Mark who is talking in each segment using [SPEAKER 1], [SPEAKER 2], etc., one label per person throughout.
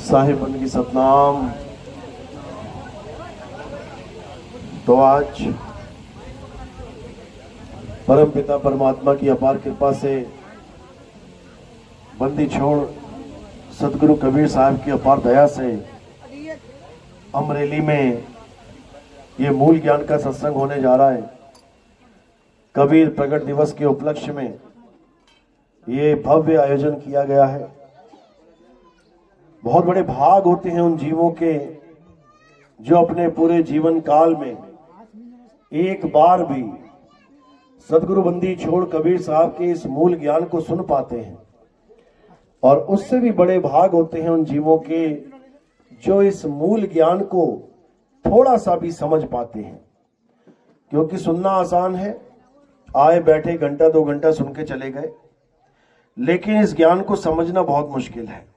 [SPEAKER 1] साहिबन की सतनाम। तो आज परम पिता परमात्मा की अपार कृपा से बंदी छोड़ सदगुरु कबीर साहब की अपार दया से अमरेली में ये मूल ज्ञान का सत्संग होने जा रहा है। कबीर प्रकट दिवस के उपलक्ष्य में ये भव्य आयोजन किया गया है। बहुत बड़े भाग होते हैं उन जीवों के जो अपने पूरे जीवन काल में एक बार भी सदगुरु बंदी छोड़ कबीर साहब के इस मूल ज्ञान को सुन पाते हैं, और उससे भी बड़े भाग होते हैं उन जीवों के जो इस मूल ज्ञान को थोड़ा सा भी समझ पाते हैं। क्योंकि सुनना आसान है, आए बैठे घंटा 2 घंटा सुन के चले गए, लेकिन इस ज्ञान को समझना बहुत मुश्किल है।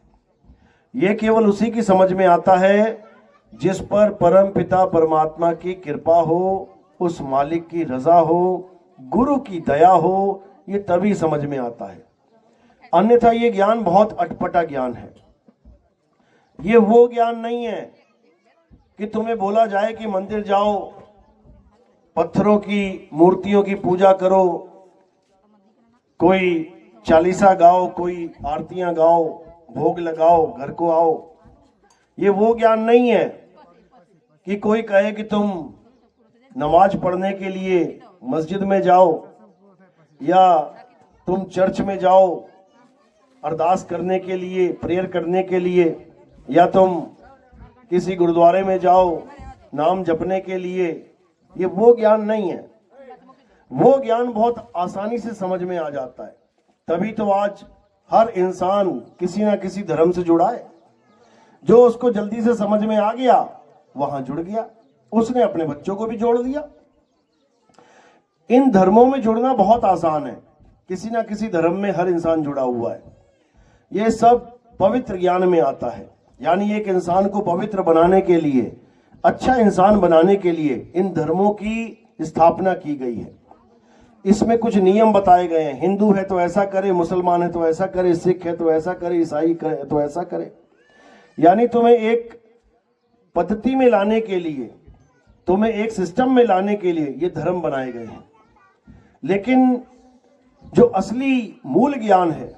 [SPEAKER 1] यह केवल उसी की समझ में आता है जिस पर परम पिता परमात्मा की कृपा हो, उस मालिक की रजा हो, गुरु की दया हो, ये तभी समझ में आता है। अन्यथा ये ज्ञान बहुत अटपटा ज्ञान है। ये वो ज्ञान नहीं है कि तुम्हें बोला जाए कि मंदिर जाओ, पत्थरों की मूर्तियों की पूजा करो, कोई चालीसा गाओ, कोई आरतियां गाओ, भोग लगाओ, घर को आओ। ये वो ज्ञान नहीं है कि कोई कहे कि तुम नमाज पढ़ने के लिए मस्जिद में जाओ, या तुम चर्च में जाओ अरदास करने के लिए, प्रेयर करने के लिए, या तुम किसी गुरुद्वारे में जाओ नाम जपने के लिए। ये वो ज्ञान नहीं है। वो ज्ञान बहुत आसानी से समझ में आ जाता है। तभी तो आज हर इंसान किसी ना किसी धर्म से जुड़ा है। जो उसको जल्दी से समझ में आ गया वहां जुड़ गया, उसने अपने बच्चों को भी जोड़ दिया। इन धर्मों में जुड़ना बहुत आसान है। किसी ना किसी धर्म में हर इंसान जुड़ा हुआ है। यह सब पवित्र ज्ञान में आता है। यानी एक इंसान को पवित्र बनाने के लिए, अच्छा इंसान बनाने के लिए इन धर्मों की स्थापना की गई है। इसमें कुछ नियम बताए गए हैं। हिंदू है तो ऐसा करे, मुसलमान है तो ऐसा करे, सिख है तो ऐसा करे, ईसाई है तो ऐसा करे। यानी तुम्हें एक पद्धति में लाने के लिए, तुम्हें एक सिस्टम में लाने के लिए ये धर्म बनाए गए हैं। लेकिन जो असली मूल ज्ञान है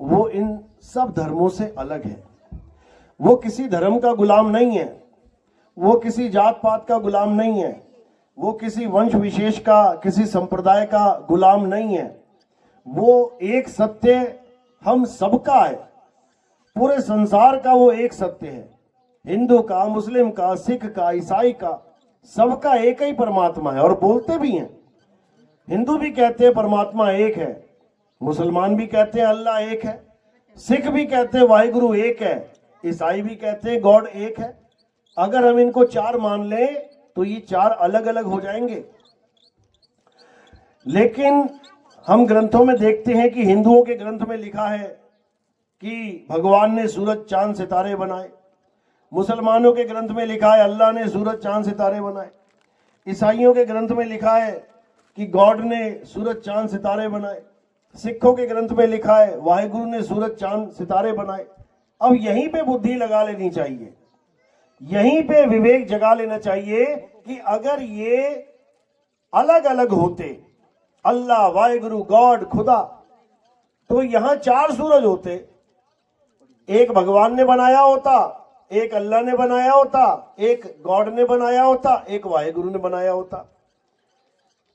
[SPEAKER 1] वो इन सब धर्मों से अलग है। वो किसी धर्म का गुलाम नहीं है, वो किसी जात पात का गुलाम नहीं है, वो किसी वंश विशेष का, किसी संप्रदाय का गुलाम नहीं है। वो एक सत्य हम सबका है। पूरे संसार का वो एक सत्य है। हिंदू का, मुस्लिम का, सिख का, ईसाई का, सबका एक ही परमात्मा है। और बोलते भी हैं। हिंदू भी कहते हैं परमात्मा एक है, मुसलमान भी कहते हैं अल्लाह एक है, सिख भी कहते हैं वाहिगुरु एक है, ईसाई भी कहते हैं गॉड एक है। अगर हम इनको 4 मान लें तो ये 4 अलग अलग हो जाएंगे। लेकिन हम ग्रंथों में देखते हैं कि हिंदुओं के ग्रंथ में लिखा है कि भगवान ने सूरज चांद सितारे बनाए। मुसलमानों के ग्रंथ में लिखा है अल्लाह ने सूरज चांद सितारे बनाए। ईसाइयों के ग्रंथ में लिखा है कि गॉड ने सूरज चांद सितारे बनाए। सिखों के ग्रंथ में लिखा है वाहिगुरु ने सूरज चांद सितारे बनाए। अब यहीं पे बुद्धि लगा लेनी चाहिए, यहीं पे विवेक जगा लेना चाहिए कि अगर ये अलग अलग होते, अल्लाह, वाहिगुरु, गॉड, खुदा, तो यहां 4 सूरज होते। एक भगवान ने बनाया होता, एक अल्लाह ने बनाया होता, एक गॉड ने बनाया होता, एक वाहिगुरु ने बनाया होता।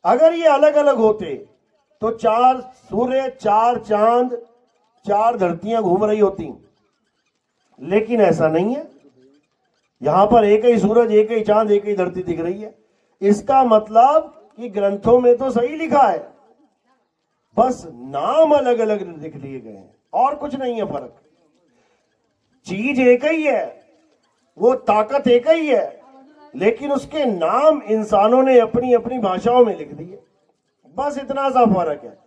[SPEAKER 1] अगर ये अलग अलग होते तो 4 सूर्य, 4 चांद, 4 धरतियां घूम रही होती। लेकिन ऐसा नहीं है। यहां पर एक ही सूरज, एक ही चांद, एक ही धरती दिख रही है। इसका मतलब कि ग्रंथों में तो सही लिखा है, बस नाम अलग अलग लिख लिए गए हैं, और कुछ नहीं है फर्क। चीज एक ही है, वो ताकत एक ही है, लेकिन उसके नाम इंसानों ने अपनी अपनी भाषाओं में लिख दिए। बस इतना सा फर्क है।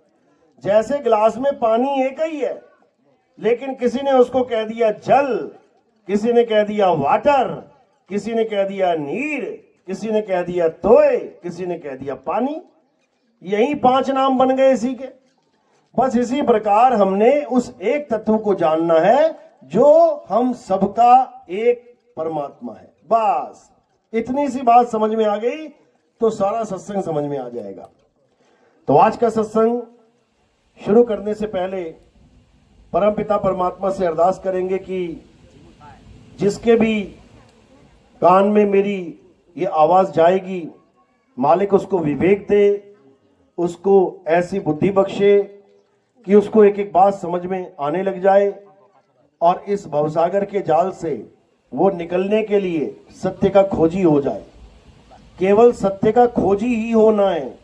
[SPEAKER 1] जैसे गिलास में पानी एक ही है, लेकिन किसी ने उसको कह दिया जल, किसी ने कह दिया वाटर, किसी ने कह दिया नीर, किसी ने कह दिया तोय, किसी ने कह दिया पानी। यही 5 नाम बन गए इसी के। बस इसी प्रकार हमने उस एक तत्व को जानना है जो हम सबका एक परमात्मा है। बस इतनी सी बात समझ में आ गई तो सारा सत्संग समझ में आ जाएगा। तो आज का सत्संग शुरू करने से पहले परमपिता परमात्मा से अरदास करेंगे कि जिसके भी कान में मेरी ये आवाज जाएगी, मालिक उसको विवेक दे, उसको ऐसी बुद्धि बख्शे कि उसको एक एक बात समझ में आने लग जाए और इस भवसागर के जाल से वो निकलने के लिए सत्य का खोजी हो जाए। केवल सत्य का खोजी ही होना है।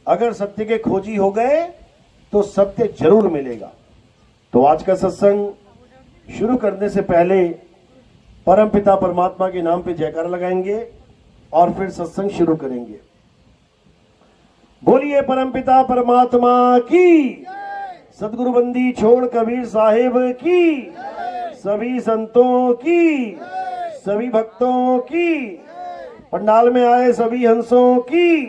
[SPEAKER 1] अगर सत्य के खोजी हो गए तो सत्य जरूर मिलेगा। तो आज का सत्संग शुरू करने से पहले परमपिता परमात्मा के नाम पे जयकारा लगाएंगे और फिर सत्संग शुरू करेंगे। बोलिए परमपिता परमात्मा की, सदगुरु बंदी छोड़ कबीर साहिब की, सभी संतों की, सभी भक्तों की, पंडाल में आए सभी हंसों की,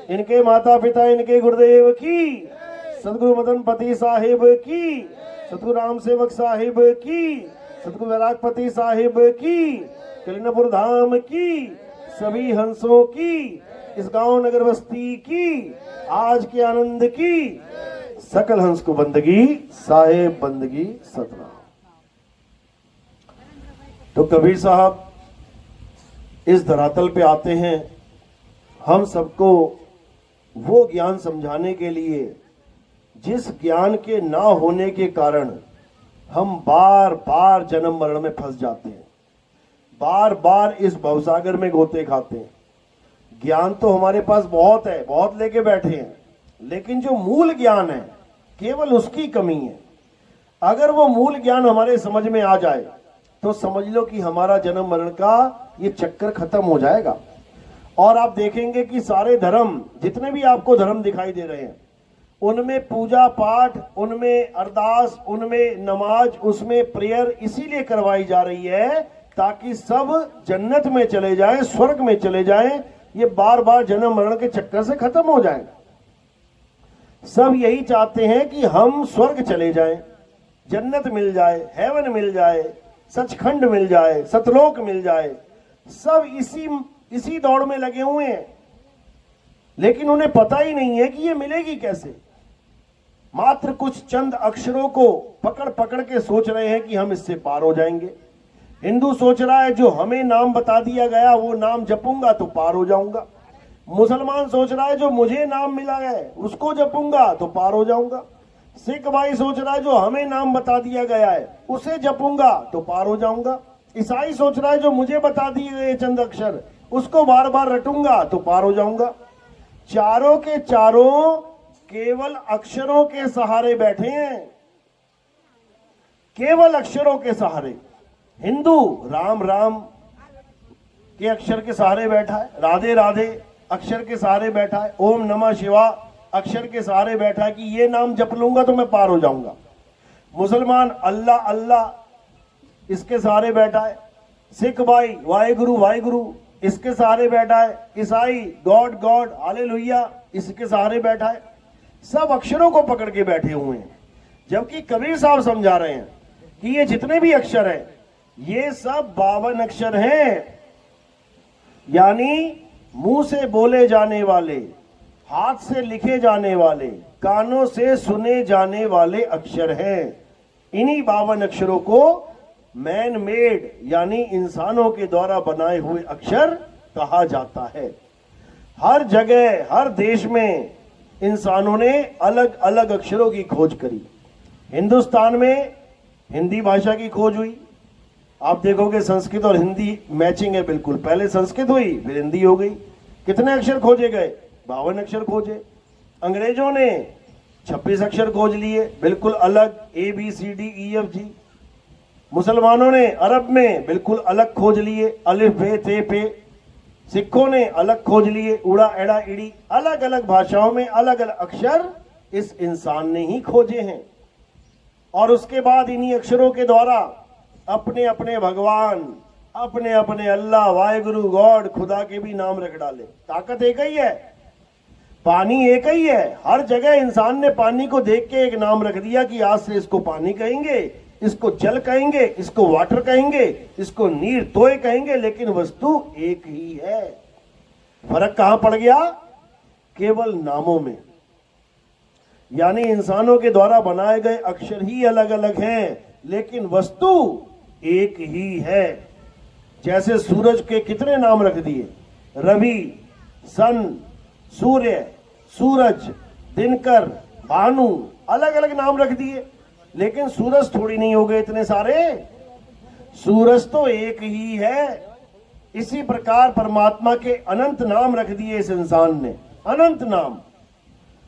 [SPEAKER 1] इनके माता पिता इनके गुरुदेव की, सदगुरु मदन पति साहिब की, सदगुरु राम सेवक साहिब की, सदगुरु वैरागपति साहिब की, कलिनापुर धाम की, सभी हंसों की, इस गांव नगर बस्ती की, आज के आनंद की, सकल हंस को बंदगी साहेब बंदगी सतनाम। तो कबीर साहब इस धरातल पे आते हैं हम सबको वो ज्ञान समझाने के लिए जिस ज्ञान के ना होने के कारण हम बार बार जन्म मरण में फंस जाते हैं, बार बार इस भवसागर में गोते खाते हैं। ज्ञान तो हमारे पास बहुत है, बहुत लेके बैठे हैं, लेकिन जो मूल ज्ञान है केवल उसकी कमी है। अगर वो मूल ज्ञान हमारे समझ में आ जाए तो समझ लो कि हमारा जन्म मरण का ये चक्कर खत्म हो जाएगा। और आप देखेंगे कि सारे धर्म, जितने भी आपको धर्म दिखाई दे रहे हैं, उनमें पूजा पाठ, उनमें अरदास, उनमें नमाज, उसमें प्रेयर इसीलिए करवाई जा रही है ताकि सब जन्नत में चले जाएं, स्वर्ग में चले जाएं, ये बार बार जन्म मरण के चक्कर से खत्म हो जाएं। सब यही चाहते हैं कि हम स्वर्ग चले जाएं, जन्नत मिल जाए, हेवन मिल जाए, सचखंड मिल जाए, सतलोक मिल जाए। सब इसी दौड़ में लगे हुए हैं, लेकिन उन्हें पता ही नहीं है कि ये मिलेगी कैसे। मात्र कुछ चंद अक्षरों को पकड़ पकड़ के सोच रहे हैं कि हम इससे पार हो जाएंगे। हिंदू सोच रहा है जो हमें नाम बता दिया गया वो नाम जपूंगा तो पार हो जाऊंगा। मुसलमान सोच रहा है जो मुझे नाम मिला है उसको जपूंगा तो पार हो जाऊंगा। सिख भाई सोच रहा है जो हमें नाम बता दिया गया है उसे जपूंगा तो पार हो जाऊंगा। ईसाई सोच रहा है जो मुझे बता दिए गए चंद अक्षर उसको बार बार रटूंगा तो पार हो जाऊंगा। चारों के चारों केवल अक्षरों के सहारे बैठे हैं, केवल अक्षरों के सहारे। हिंदू राम राम के अक्षर के सहारे बैठा है, राधे राधे अक्षर के सहारे बैठा है, ओम नमः शिवा अक्षर के सहारे बैठा है कि ये नाम जप लूंगा तो मैं पार हो जाऊंगा। मुसलमान अल्लाह अल्लाह इसके सहारे बैठा है। सिख भाई वाहेगुरु वाहेगुरु इसके सहारे बैठा है। ईसाई गॉड गॉड हालेलुया इसके सहारे बैठा है। सब अक्षरों को पकड़ के बैठे हुए हैं, जबकि कबीर साहब समझा रहे हैं कि ये जितने भी अक्षर हैं ये सब 52 अक्षर हैं, यानी मुंह से बोले जाने वाले, हाथ से लिखे जाने वाले, कानों से सुने जाने वाले अक्षर हैं। इन्हीं 52 अक्षरों को मैन मेड यानी इंसानों के द्वारा बनाए हुए अक्षर कहा जाता है। हर जगह हर देश में इंसानों ने अलग अलग अक्षरों की खोज करी। हिंदुस्तान में हिंदी भाषा की खोज हुई। आप देखोगे संस्कृत और हिंदी मैचिंग है बिल्कुल। पहले संस्कृत हुई फिर हिंदी हो गई। कितने अक्षर खोजे गए? 52 अक्षर खोजे। अंग्रेजों ने 26 अक्षर खोज लिए बिल्कुल अलग, ABCDEFG। मुसलमानों ने अरब में बिल्कुल अलग खोज लिए, अलिफ बे ते पे। सिखों ने अलग खोज लिए, उड़ा एड़ा इड़ी। अलग अलग भाषाओं में अलग अलग अक्षर इस इंसान ने ही खोजे हैं। और उसके बाद इन्हीं अक्षरों के द्वारा अपने अपने भगवान, अपने अपने अल्लाह, वाहेगुरु, गॉड, खुदा के भी नाम रख डाले। ताकत एक ही है, पानी एक ही है। हर जगह इंसान ने पानी को देख के एक नाम रख दिया कि आज से इसको पानी कहेंगे, इसको जल कहेंगे, इसको वाटर कहेंगे, इसको नीर तोय कहेंगे, लेकिन वस्तु एक ही है। फर्क कहां पड़ गया? केवल नामों में। यानी इंसानों के द्वारा बनाए गए अक्षर ही अलग अलग हैं, लेकिन वस्तु एक ही है। जैसे सूरज के कितने नाम रख दिए, रवि, सन, सूर्य, सूरज, दिनकर, भानु, अलग अलग नाम रख दिए, लेकिन सूरज थोड़ी नहीं हो गए इतने सारे, सूरज तो एक ही है। इसी प्रकार परमात्मा के अनंत नाम रख दिए इस इंसान ने, अनंत नाम।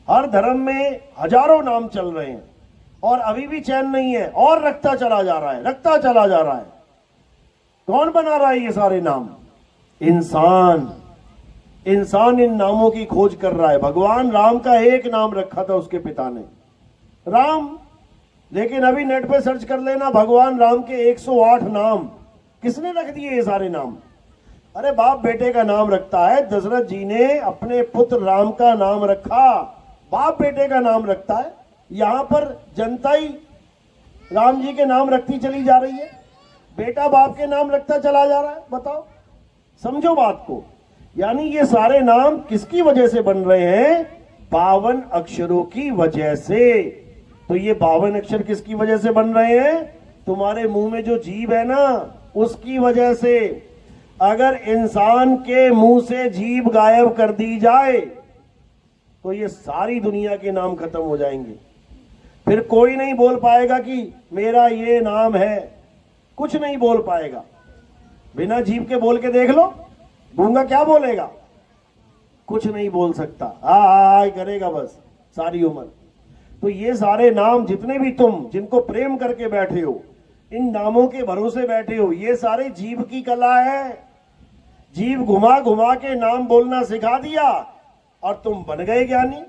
[SPEAKER 1] हर धर्म में हजारों नाम चल रहे हैं और अभी भी चैन नहीं है, और रखता चला जा रहा है, रखता चला जा रहा है। कौन बना रहा है ये सारे नाम? इंसान। इंसान इन नामों की खोज कर रहा है। भगवान राम का एक नाम रखा था उसके पिता ने, राम, लेकिन अभी नेट पे सर्च कर लेना, भगवान राम के 108 नाम। किसने रख दिए ये सारे नाम? अरे बाप बेटे का नाम रखता है। दशरथ जी ने अपने पुत्र राम का नाम रखा, बाप बेटे का नाम रखता है। यहां पर जनता ही राम जी के नाम रखती चली जा रही है, बेटा बाप के नाम रखता चला जा रहा है। बताओ, समझो बात को। यानी ये सारे नाम किसकी वजह से बन रहे हैं? 52 अक्षरों की वजह से। तो ये 52 अक्षर किसकी वजह से बन रहे हैं? तुम्हारे मुंह में जो जीभ है ना, उसकी वजह से। अगर इंसान के मुंह से जीभ गायब कर दी जाए तो ये सारी दुनिया के नाम खत्म हो जाएंगे। फिर कोई नहीं बोल पाएगा कि मेरा ये नाम है, कुछ नहीं बोल पाएगा। बिना जीभ के बोल के देख लो, गूंगा क्या बोलेगा? कुछ नहीं बोल सकता, आ करेगा बस सारी उम्र। तो ये सारे नाम जितने भी तुम जिनको प्रेम करके बैठे हो, इन नामों के भरोसे बैठे हो, ये सारे जीभ की कला है। जीभ घुमा घुमा के नाम बोलना सिखा दिया और तुम बन गए ज्ञानी।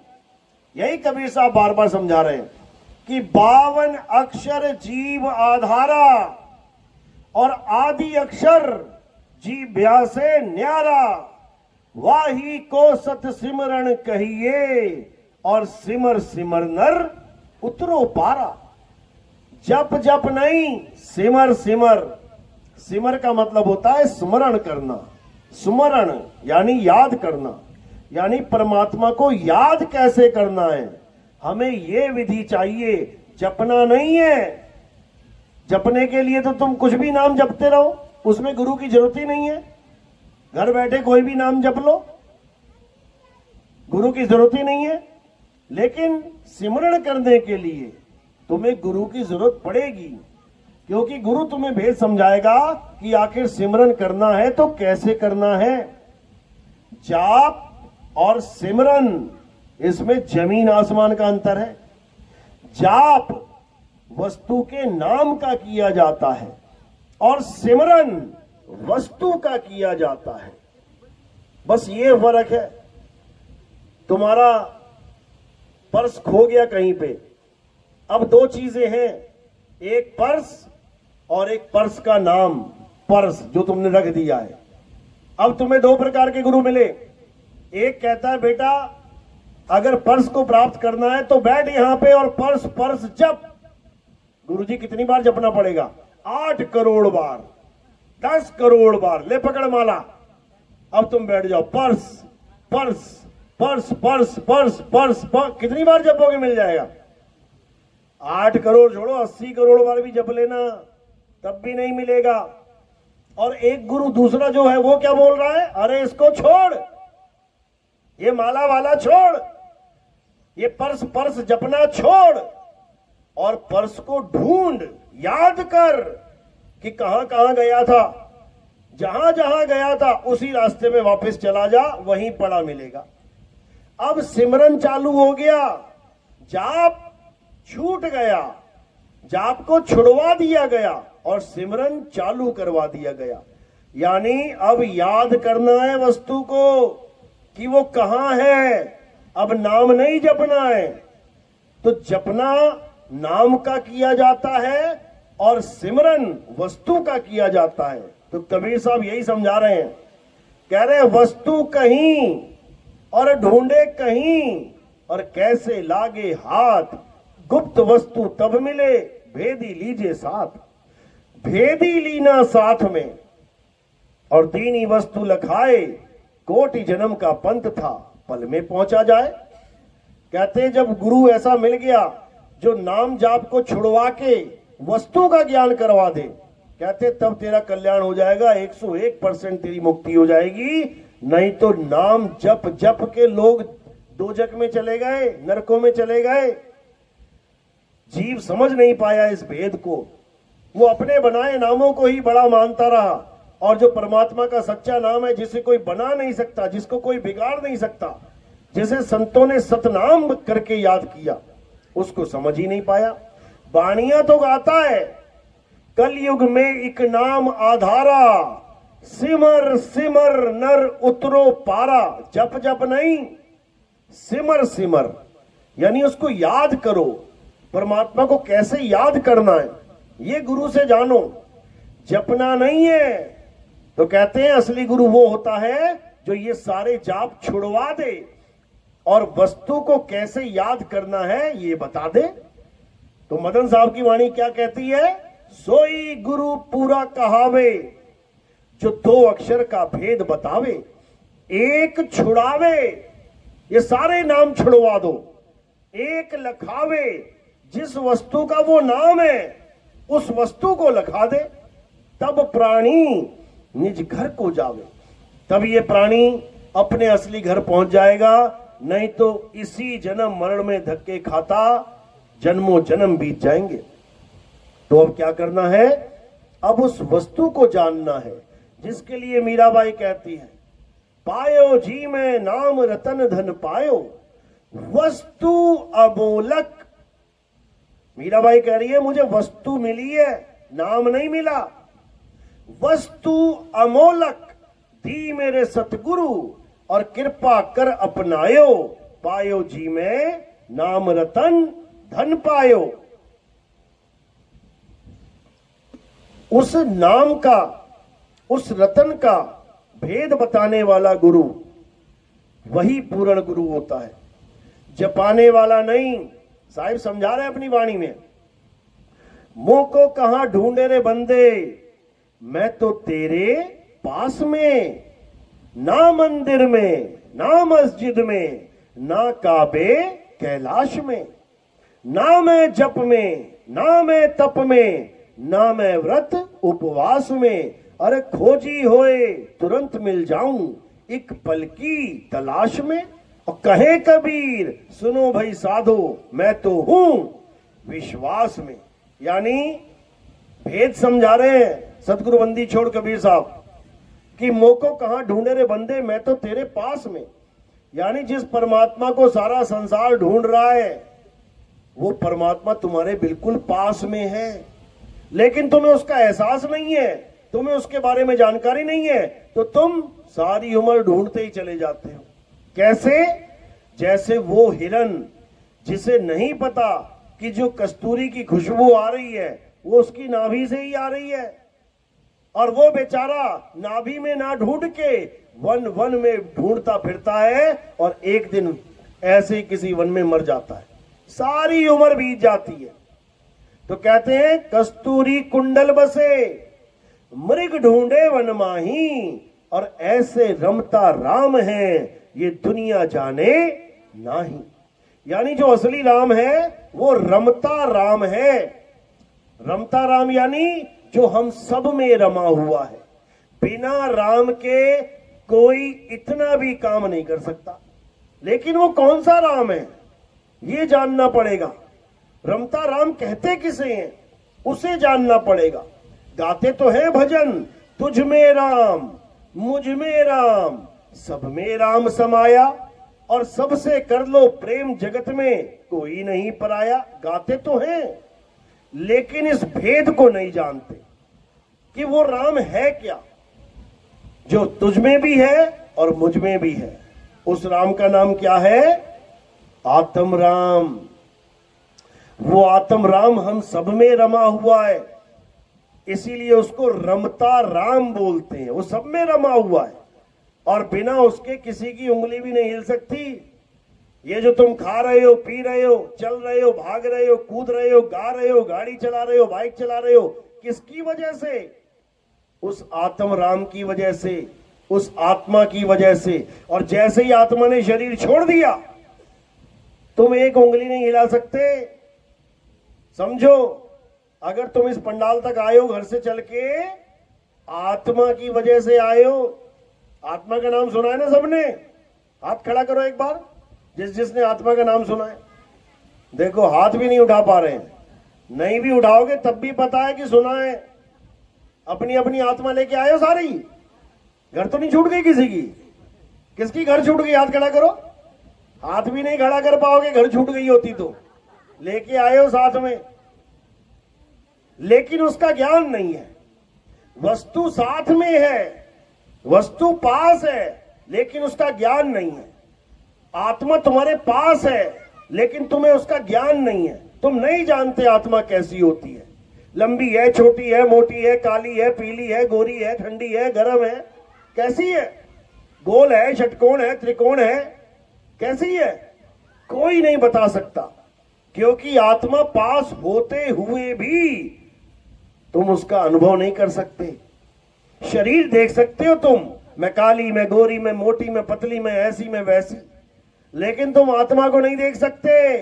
[SPEAKER 1] यही कबीर साहब बार बार समझा रहे हैं कि 52 अक्षर जीव आधारा और आदि अक्षर जीभ्या से न्यारा, वाही को सत सिमरण कहिए और सिमर सिमर नर उतरो पारा। जप जप नहीं, सिमर सिमर। सिमर का मतलब होता है स्मरण करना। स्मरण यानी याद करना, यानी परमात्मा को याद कैसे करना है, हमें ये विधि चाहिए। जपना नहीं है। जपने के लिए तो तुम कुछ भी नाम जपते रहो, उसमें गुरु की जरूरत ही नहीं है। घर बैठे कोई भी नाम जप लो, गुरु की जरूरत ही नहीं है। लेकिन सिमरण करने के लिए तुम्हें गुरु की जरूरत पड़ेगी, क्योंकि गुरु तुम्हें भेद समझाएगा कि आखिर सिमरन करना है तो कैसे करना है। जाप और सिमरन, इसमें जमीन आसमान का अंतर है। जाप वस्तु के नाम का किया जाता है और सिमरन वस्तु का किया जाता है। बस ये फर्क है। तुम्हारा पर्स खो गया कहीं पे, अब दो चीजें हैं, एक पर्स और एक पर्स का नाम, पर्स जो तुमने रख दिया है। अब तुम्हें दो प्रकार के गुरु मिले। एक कहता है बेटा अगर पर्स को प्राप्त करना है तो बैठ यहां पे और पर्स पर्स जप। गुरुजी कितनी बार जपना पड़ेगा? 8 करोड़ बार, 10 करोड़ बार। ले पकड़ माला, अब तुम बैठ जाओ। Purse purse purse purse purse purse purse, कितनी बार जपोगे मिल जाएगा? 8 करोड़ छोड़ो, 80 करोड़ बार भी जप लेना तब भी नहीं मिलेगा। और एक गुरु दूसरा जो है वो क्या बोल रहा है? अरे इसको छोड़, ये माला वाला छोड़, ये पर्स पर्स जपना छोड़ और पर्स को ढूंढ, याद कर कि कहां कहां गया था। जहां जहां गया था उसी रास्ते में वापस चला जा, वहीं पड़ा मिलेगा। अब सिमरन चालू हो गया, जाप छूट गया, जाप को छुड़वा दिया गया और सिमरन चालू करवा दिया गया। यानी अब याद करना है वस्तु को कि वो कहां है। अब नाम नहीं जपना है। तो जपना नाम का किया जाता है और सिमरन वस्तु का किया जाता है। तो कबीर साहब यही समझा रहे हैं, कह रहे हैं वस्तु कहीं और ढूंढे कहीं और कैसे लागे हाथ, गुप्त वस्तु तब मिले भेदी लीजिए साथ, भेदी लीना साथ में, और दीनी वस्तु लखाए, कोटि जन्म का पंथ था, पल में पहुंचा जाए। कहते हैं जब गुरु ऐसा मिल गया जो नाम जाप को छुड़वा के वस्तु का ज्ञान करवा दे, कहते तब तेरा कल्याण हो जाएगा, 101% तेरी मुक्ति हो जाएगी। नहीं तो नाम जप जप के लोग दोजक में चले गए, नरकों में चले गए। जीव समझ नहीं पाया इस भेद को, वो अपने बनाए नामों को ही बड़ा मानता रहा, और जो परमात्मा का सच्चा नाम है, जिसे कोई बना नहीं सकता, जिसको कोई बिगाड़ नहीं सकता, जिसे संतों ने सतनाम करके याद किया, उसको समझ ही नहीं पाया। बाणियां तो गाता है, कलयुग में एक नाम आधारा, सिमर सिमर नर उतरो पारा। जप जप नहीं, सिमर सिमर, यानी उसको याद करो। परमात्मा को कैसे याद करना है ये गुरु से जानो, जपना नहीं है। तो कहते हैं असली गुरु वो होता है जो ये सारे जाप छुड़वा दे और वस्तु को कैसे याद करना है ये बता दे। तो मदन साहब की वाणी क्या कहती है? सोई गुरु पूरा कहावे, जो 2 अक्षर का भेद बतावे, एक छुड़ावे, ये सारे नाम छुड़वा दो, एक लखावे, जिस वस्तु का वो नाम है उस वस्तु को लखा दे, तब प्राणी निज घर को जावे। तब ये प्राणी अपने असली घर पहुंच जाएगा, नहीं तो इसी जन्म मरण में धक्के खाता जन्मों जन्म बीत जाएंगे। तो अब क्या करना है? अब उस वस्तु को जानना है, जिसके लिए मीराबाई कहती है, पायो जी में नाम रतन धन पायो, वस्तु अमोलक। मीराबाई कह रही है मुझे वस्तु मिली है, नाम नहीं मिला। वस्तु अमोलक दी मेरे सतगुरु, और कृपा कर अपनायो, पायो जी में नाम रतन धन पायो। उस नाम का, उस रतन का भेद बताने वाला गुरु वही पूर्ण गुरु होता है, जपाने वाला नहीं। साहिब समझा रहे अपनी वाणी में, मुंह को कहां ढूंढे रे बंदे, मैं तो तेरे पास में, ना मंदिर में, ना मस्जिद में, ना काबे कैलाश में, ना मैं जप में, ना मैं तप में, ना मैं व्रत उपवास में। अरे खोजी होए तुरंत मिल जाऊं, एक पल की तलाश में। और कहे कबीर सुनो भाई साधो, मैं तो हूं विश्वास में। यानी भेद समझा रहे हैं सतगुरु बंदी छोड़ कबीर साहब कि मोको कहां ढूंढे रे बंदे, मैं तो तेरे पास में। यानी जिस परमात्मा को सारा संसार ढूंढ रहा है वो परमात्मा तुम्हारे बिल्कुल पास में है, लेकिन तुम्हें उसका एहसास नहीं है, तुम्हें उसके बारे में जानकारी नहीं है, तो तुम सारी उम्र ढूंढते ही चले जाते हो। कैसे? जैसे वो हिरन जिसे नहीं पता कि जो कस्तूरी की खुशबू आ रही है वो उसकी नाभि से ही आ रही है, और वो बेचारा नाभि में ना ढूंढ के वन वन में ढूंढता फिरता है, और एक दिन ऐसे ही किसी वन में मर जाता है, सारी उम्र बीत जाती है। तो कहते हैं कस्तूरी कुंडल बसे, मृग ढूंढे वन माही, और ऐसे रमता राम है ये दुनिया जाने नाही। यानी जो असली राम है वो रमता राम है। रमता राम यानी जो हम सब में रमा हुआ है, बिना राम के कोई इतना भी काम नहीं कर सकता। लेकिन वो कौन सा राम है ये जानना पड़ेगा। रमता राम कहते किसे हैं उसे जानना पड़ेगा। गाते तो है भजन, तुझ में राम मुझ में राम सब में राम समाया, और सबसे कर लो प्रेम जगत में कोई नहीं पराया। गाते तो हैं लेकिन इस भेद को नहीं जानते कि वो राम है क्या, जो तुझ में भी है और मुझ में भी है। उस राम का नाम क्या है? आत्म राम। वो आत्म राम हम सब में रमा हुआ है, इसीलिए उसको रमता राम बोलते हैं। वो सब में रमा हुआ है और बिना उसके किसी की उंगली भी नहीं हिल सकती। ये जो तुम खा रहे हो, पी रहे हो, चल रहे हो, भाग रहे हो, कूद रहे हो, गा रहे हो, गाड़ी चला रहे हो, बाइक चला रहे हो, किसकी वजह से? उस आत्म राम की वजह से, उस आत्मा की वजह से। और जैसे ही आत्मा ने शरीर छोड़ दिया, तुम एक उंगली नहीं हिला सकते। समझो, अगर तुम इस पंडाल तक आए हो घर से चल के, आत्मा की वजह से आए हो। आत्मा का नाम सुना है ना सबने? हाथ खड़ा करो एक बार, जिसने आत्मा का नाम सुना है। देखो, हाथ भी नहीं उठा पा रहे हैं। नहीं भी उठाओगे तब भी पता है कि सुना है। अपनी अपनी आत्मा लेके आए हो सारी। घर तो नहीं छूट गई किसी की? किसकी घर छूट गई? हाथ खड़ा करो। हाथ भी नहीं खड़ा कर पाओगे, घर छूट गई होती तो। लेके आए हो साथ में, लेकिन उसका ज्ञान नहीं है। वस्तु साथ में है, वस्तु पास है, लेकिन उसका ज्ञान नहीं है। आत्मा तुम्हारे पास है, लेकिन तुम्हें उसका ज्ञान नहीं है। तुम नहीं जानते आत्मा कैसी होती है। लंबी है, छोटी है, मोटी है, काली है, पीली है, गोरी है, ठंडी है, गर्म है, कैसी है? गोल है, षटकोण है, त्रिकोण है, कैसी है? कोई नहीं बता सकता, क्योंकि आत्मा पास होते हुए भी तुम उसका अनुभव नहीं कर सकते। शरीर देख सकते हो तुम, मैं काली, मैं गोरी, मैं मोटी, मैं पतली, मैं ऐसी, मैं वैसी, लेकिन तुम आत्मा को नहीं देख सकते,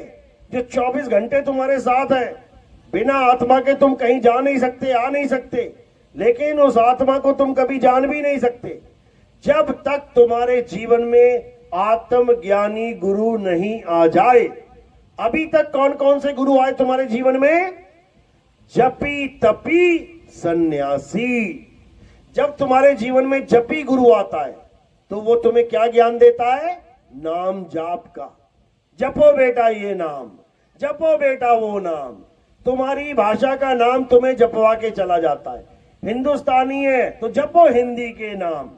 [SPEAKER 1] जो 24 घंटे तुम्हारे साथ है। बिना आत्मा के तुम कहीं जा नहीं सकते, आ नहीं सकते, लेकिन उस आत्मा को तुम कभी जान भी नहीं सकते जब तक तुम्हारे जीवन में आत्मज्ञानी गुरु नहीं आ जाए। अभी तक कौन कौन से गुरु आए तुम्हारे जीवन में? जपी तपी सन्यासी। जब तुम्हारे जीवन में जपी गुरु आता है तो वो तुम्हें क्या ज्ञान देता है? नाम जाप का। जपो बेटा ये नाम, जपो बेटा वो नाम। तुम्हारी भाषा का नाम तुम्हें जपवा के चला जाता है। हिंदुस्तानी है तो जपो हिंदी के नाम,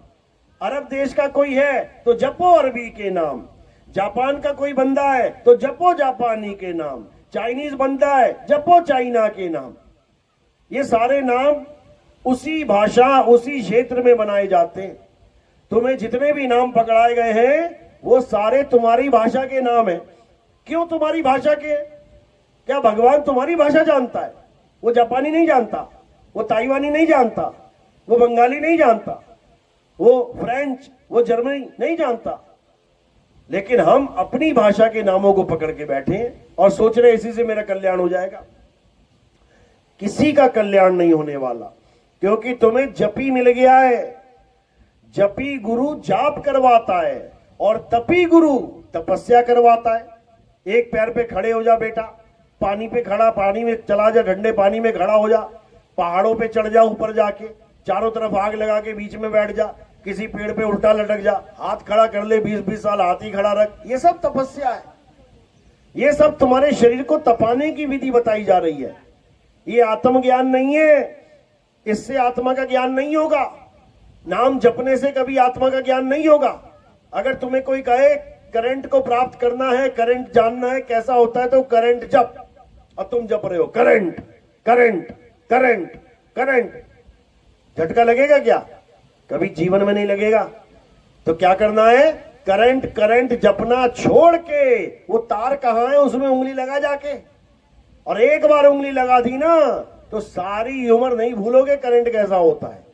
[SPEAKER 1] अरब देश का कोई है तो जपो अरबी के नाम, जापान का कोई बंदा है तो जपो जापानी के नाम, चाइनीज बंदा है जपो चाइना के नाम। ये सारे नाम उसी भाषा, उसी क्षेत्र में बनाए जाते हैं। तुम्हें जितने भी नाम पकड़ाए गए हैं वो सारे तुम्हारी भाषा के नाम है। क्यों तुम्हारी भाषा के? क्या भगवान तुम्हारी भाषा जानता है? वो जापानी नहीं जानता, वो ताइवानी नहीं जानता, वो बंगाली नहीं जानता, वो फ्रेंच, वो जर्मनी नहीं जानता। लेकिन हम अपनी भाषा के नामों को पकड़ के बैठे हैं और सोच रहे इसी से मेरा कल्याण हो जाएगा। किसी का कल्याण नहीं होने वाला, क्योंकि तुम्हें जपी मिल गया है। जपी गुरु जाप करवाता है और तपी गुरु तपस्या करवाता है। एक पैर पे खड़े हो जा बेटा, पानी पे खड़ा, पानी में चला जा, ठंडे पानी में खड़ा हो जा, पहाड़ों पे चढ़ जा, ऊपर जाके चारों तरफ आग लगा के बीच में बैठ जा, किसी पेड़ पे उल्टा लटक जा, हाथ खड़ा कर ले, 20-20 साल हाथ ही खड़ा रख। ये सब तपस्या है। ये सब तुम्हारे शरीर को तपाने की विधि बताई जा रही है। ये आत्मज्ञान नहीं है, इससे आत्मा का ज्ञान नहीं होगा। नाम जपने से कभी आत्मा का ज्ञान नहीं होगा। अगर तुम्हें कोई कहे करंट को प्राप्त करना है, करंट जानना है कैसा होता है, तो करंट जप, और तुम जप रहे हो करंट करंट करंट करंट, झटका लगेगा क्या? कभी जीवन में नहीं लगेगा। तो क्या करना है? करंट करंट जपना छोड़ के वो तार कहां है उसमें उंगली लगा जाके, और एक बार उंगली लगा दी ना तो सारी उम्र नहीं भूलोगे करंट कैसा होता है।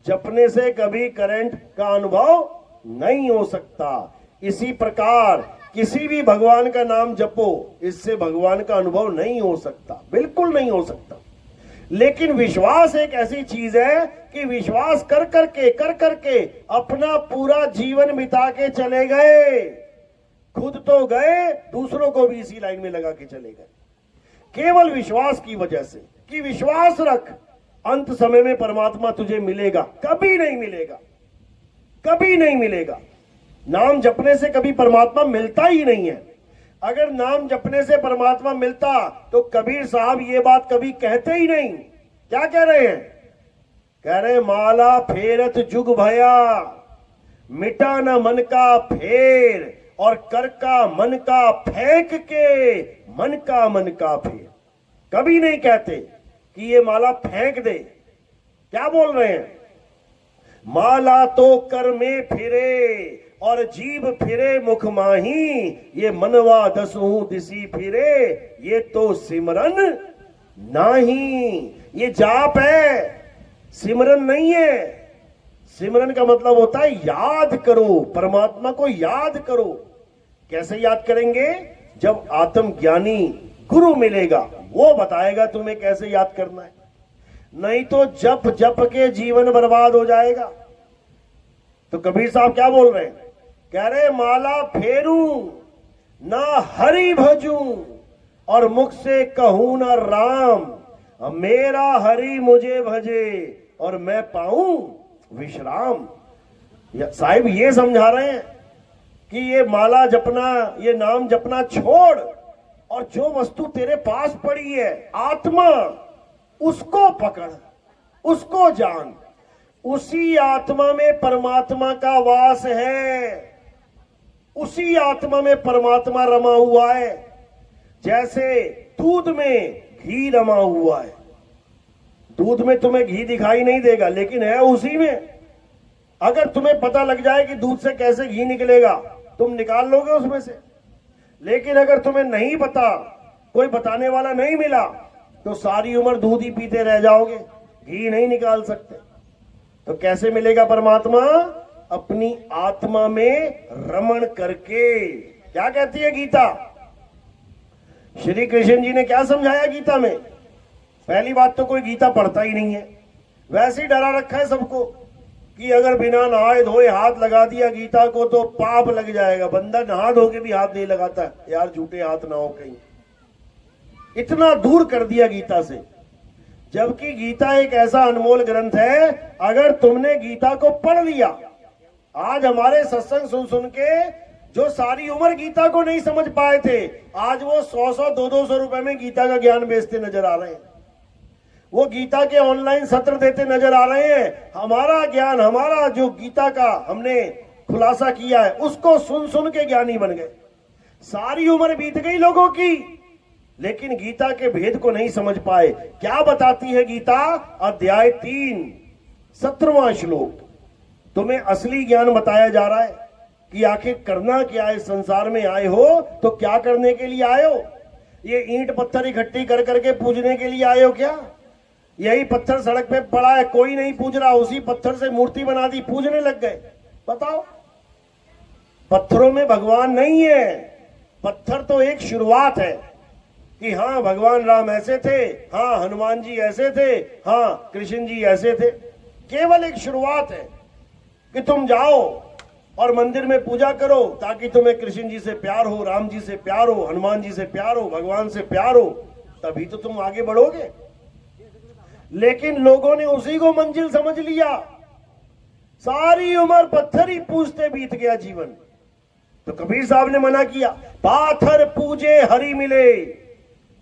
[SPEAKER 1] जपने से कभी करंट का अनुभव नहीं हो सकता। इसी प्रकार किसी भी भगवान का नाम जपो, इससे भगवान का अनुभव नहीं हो सकता, बिल्कुल नहीं हो सकता। लेकिन विश्वास एक ऐसी चीज है कि विश्वास कर करके अपना पूरा जीवन बिता के चले गए। खुद तो गए, दूसरों को भी इसी लाइन में लगा के चले गए, केवल विश्वास की वजह से कि विश्वास रख, अंत समय में परमात्मा तुझे मिलेगा। कभी नहीं मिलेगा, कभी नहीं मिलेगा। नाम जपने से कभी परमात्मा मिलता ही नहीं है। अगर नाम जपने से परमात्मा मिलता तो कबीर साहब ये बात कभी कहते ही नहीं। क्या कह रहे हैं? कह रहे माला फेरत जुग भया, मिटा न मन का फेर, और कर का मन का फेंक के, मन का फेर। कभी नहीं कहते कि ये माला फेंक दे। क्या बोल रहे हैं? माला तो कर में फिरे, और जीभ फिरे मुख माही, ये मनवा दसहु दिसी फिरे, ये तो सिमरन नाही। ये जाप है, सिमरन नहीं है। सिमरन का मतलब होता है याद करो, परमात्मा को याद करो। कैसे याद करेंगे? जब आत्मज्ञानी गुरु मिलेगा, वो बताएगा तुम्हें कैसे याद करना है। नहीं तो जप जप के जीवन बर्बाद हो जाएगा। तो कबीर साहब क्या बोल रहे हैं? कह रहे माला फेरूं ना हरि भजूं, और मुख से कहूं ना राम, मेरा हरि मुझे भजे और मैं पाऊं विश्राम। साहिब ये समझा रहे हैं कि ये माला जपना, ये नाम जपना छोड़, और जो वस्तु तेरे पास पड़ी है आत्मा, उसको पकड़, उसको जान। उसी आत्मा में परमात्मा का वास है, उसी आत्मा में परमात्मा रमा हुआ है। जैसे दूध में घी रमा हुआ है। दूध में तुम्हें घी दिखाई नहीं देगा, लेकिन है उसी में। अगर तुम्हें पता लग जाए कि दूध से कैसे घी निकलेगा, तुम निकाल लोगे उसमें से। लेकिन अगर तुम्हें नहीं पता, कोई बताने वाला नहीं मिला, तो सारी उम्र दूध ही पीते रह जाओगे, घी नहीं निकाल सकते। तो कैसे मिलेगा परमात्मा? अपनी आत्मा में रमण करके। क्या कहती है गीता? श्री कृष्ण जी ने क्या समझाया गीता में? पहली बात तो कोई गीता पढ़ता ही नहीं है, वैसे ही डरा रखा है सबको कि अगर बिना नहाए धोए हाथ लगा दिया गीता को तो पाप लग जाएगा। बंदा नहा धो के भी हाथ नहीं लगाता, यार झूठे हाथ ना हो कहीं। इतना दूर कर दिया गीता से, जबकि गीता एक ऐसा अनमोल ग्रंथ है। अगर तुमने गीता को पढ़ लिया, आज हमारे सत्संग सुन सुन के जो सारी उम्र गीता को नहीं समझ पाए थे, आज वो 100-100, 200 रुपए में गीता का ज्ञान बेचते नजर आ रहे हैं। वो गीता के ऑनलाइन सत्र देते नजर आ रहे हैं। हमारा ज्ञान, हमारा जो गीता का हमने खुलासा किया है, उसको सुन सुन के ज्ञानी बन गए। सारी उम्र बीत गई लोगों की, लेकिन गीता के भेद को नहीं समझ पाए। क्या बताती है गीता? अध्याय 3 17वां श्लोक। तुम्हें असली ज्ञान बताया जा रहा है कि आखिर करना क्या है। संसार में आए हो तो क्या करने के लिए आए हो? ये ईंट पत्थर इकट्ठी कर करके पूजने के लिए आए हो क्या? यही पत्थर सड़क पे पड़ा है, कोई नहीं पूज रहा, उसी पत्थर से मूर्ति बना दी, पूजने लग गए। बताओ, पत्थरों में भगवान नहीं है। पत्थर तो एक शुरुआत है कि हाँ भगवान राम ऐसे थे, हाँ हनुमान जी ऐसे थे, हाँ कृष्ण जी ऐसे थे। केवल एक शुरुआत है कि तुम जाओ और मंदिर में पूजा करो ताकि तुम्हें कृष्ण जी से प्यार हो, राम जी से प्यार हो, हनुमान जी से प्यार हो, भगवान से प्यार हो, तभी तो तुम आगे बढ़ोगे। लेकिन लोगों ने उसी को मंजिल समझ लिया। सारी उम्र पत्थर ही पूजते बीत गया जीवन। तो कबीर साहब ने मना किया, पाथर पूजे हरि मिले,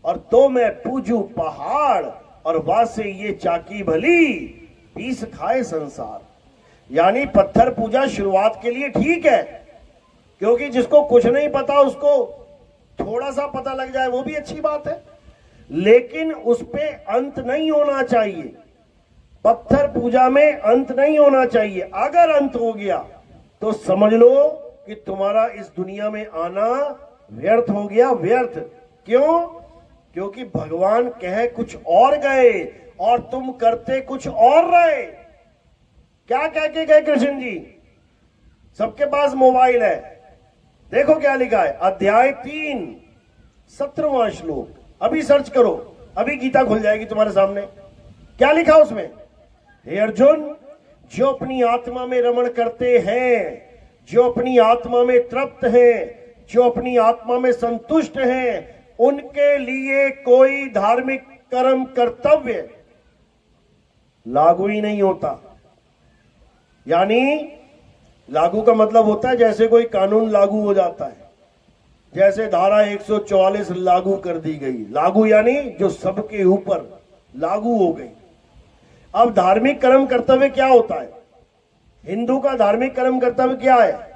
[SPEAKER 1] और तो मैं पूजू पहाड़, और वासे ये चाकी भली, पीस खाए संसार। यानी पत्थर पूजा शुरुआत के लिए ठीक है, क्योंकि जिसको कुछ नहीं पता उसको थोड़ा सा पता लग जाए वो भी अच्छी बात है, लेकिन उस पे अंत नहीं होना चाहिए। पत्थर पूजा में अंत नहीं होना चाहिए। अगर अंत हो गया तो समझ लो कि तुम्हारा इस दुनिया में आना व्यर्थ हो गया। व्यर्थ क्यों? क्योंकि भगवान कह कुछ और गए और तुम करते कुछ और रहे। क्या कह के गए कृष्ण जी? सबके पास मोबाइल है, देखो क्या लिखा है, अध्याय 3 17वां श्लोक। अभी सर्च करो, अभी गीता खुल जाएगी तुम्हारे सामने। क्या लिखा उसमें? हे अर्जुन, जो अपनी आत्मा में रमण करते हैं, जो अपनी आत्मा में तृप्त हैं, जो अपनी आत्मा में संतुष्ट हैं, उनके लिए कोई धार्मिक कर्म कर्तव्य लागू ही नहीं होता। यानी लागू का मतलब होता है जैसे कोई कानून लागू हो जाता है, जैसे धारा 144 लागू कर दी गई। लागू यानी जो सबके ऊपर लागू हो गई। अब धार्मिक कर्म कर्तव्य क्या होता है? हिंदू का धार्मिक कर्म कर्तव्य क्या है?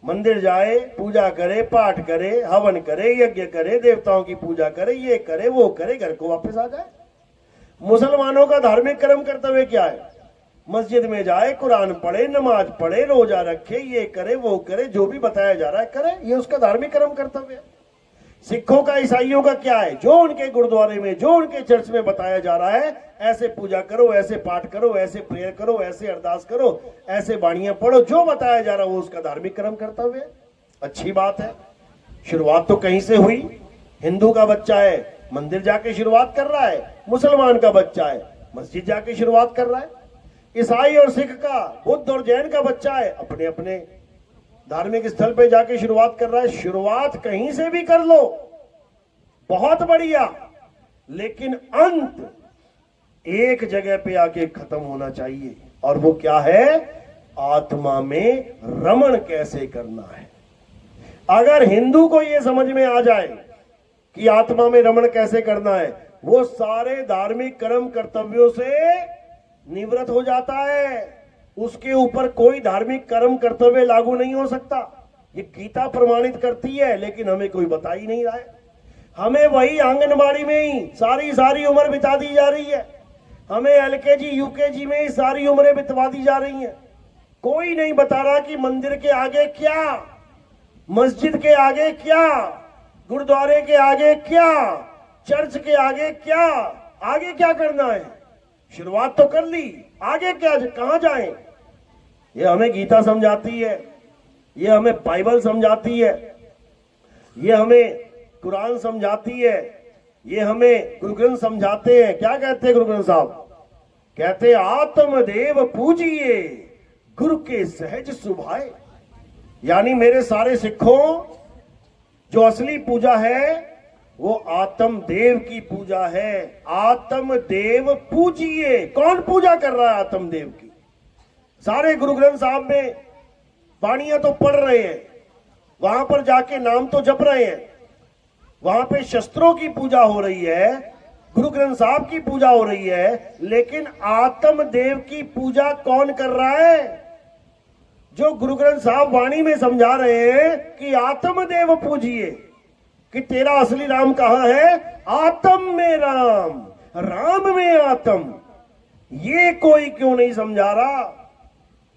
[SPEAKER 1] मंदिर जाए, पूजा करे, पाठ करे, हवन करे, यज्ञ करे, देवताओं की पूजा करे, ये करे, वो करे, घर को वापस आ जाए। मुसलमानों का धार्मिक कर्म कर्तव्य क्या है? मस्जिद में जाए, कुरान पढ़े, नमाज पढ़े, रोजा रखे, ये करे वो करे, जो भी बताया जा रहा है करे, ये उसका धार्मिक कर्म कर्तव्य है। सिखों का, ईसाइयों का क्या है? जो उनके गुरुद्वारे में, जो उनके चर्च में बताया जा रहा है, ऐसे पूजा करो, ऐसे पाठ करो, ऐसे प्रेयर करो, ऐसे अरदास करो, ऐसे बाणियां पढ़ो, जो बताया जा रहा है वो उसका धार्मिक कर्म कर्तव्य है। अच्छी बात है। शुरुआत तो कहीं से हुई। हिंदू का बच्चा है, मंदिर जाके शुरुआत कर रहा है। मुसलमान का बच्चा है, मस्जिद जाके शुरुआत कर रहा है। ईसाई और सिख का, बुद्ध और जैन का बच्चा है, अपने अपने धार्मिक स्थल पे जाके शुरुआत कर रहा है। शुरुआत कहीं से भी कर लो, बहुत बढ़िया, लेकिन अंत एक जगह पे आके खत्म होना चाहिए, और वो क्या है? आत्मा में रमण कैसे करना है। अगर हिंदू को यह समझ में आ जाए कि आत्मा में रमण कैसे करना है, वो सारे धार्मिक कर्म कर्तव्यों से निवृत्त हो जाता है। उसके ऊपर कोई धार्मिक कर्म कर्तव्य लागू नहीं हो सकता। ये गीता प्रमाणित करती है, लेकिन हमें कोई बता ही नहीं रहा है। हमें वही आंगनबाड़ी में ही सारी उम्र बिता दी जा रही है। हमें एलकेजी यूकेजी में ही सारी उम्रें बितवा दी जा रही हैं। कोई नहीं बता रहा कि मंदिर के आगे क्या, मस्जिद के आगे क्या, गुरुद्वारे के आगे क्या, चर्च के आगे क्या, आगे क्या करना है। शुरुआत तो कर ली, आगे क्या, कहां जाएं? ये हमें गीता समझाती है, ये हमें बाइबल समझाती है, ये हमें कुरान समझाती है, ये हमें गुरु ग्रंथ समझाते हैं। क्या कहते हैं गुरु ग्रंथ साहब? कहते आत्मदेव पूजिए, गुरु के सहज सुभाए। यानी मेरे सारे सिखों, जो असली पूजा है वो आत्म देव की पूजा है। आत्म देव पूजिए। कौन पूजा कर रहा है आत्म देव की? सारे गुरु ग्रंथ साहब में वाणियां तो पढ़ रहे हैं, वहां पर जाके नाम तो जप रहे हैं, वहां पे शस्त्रों की पूजा हो रही है, गुरु ग्रंथ साहब की पूजा हो रही है, लेकिन आत्म देव की पूजा कौन कर रहा है? जो गुरु ग्रंथ साहब वाणी में समझा रहे हैं कि आत्म देव पूजिए, कि तेरा असली राम कहां है? आत्म में राम, राम में आत्म। ये कोई क्यों नहीं समझा रहा?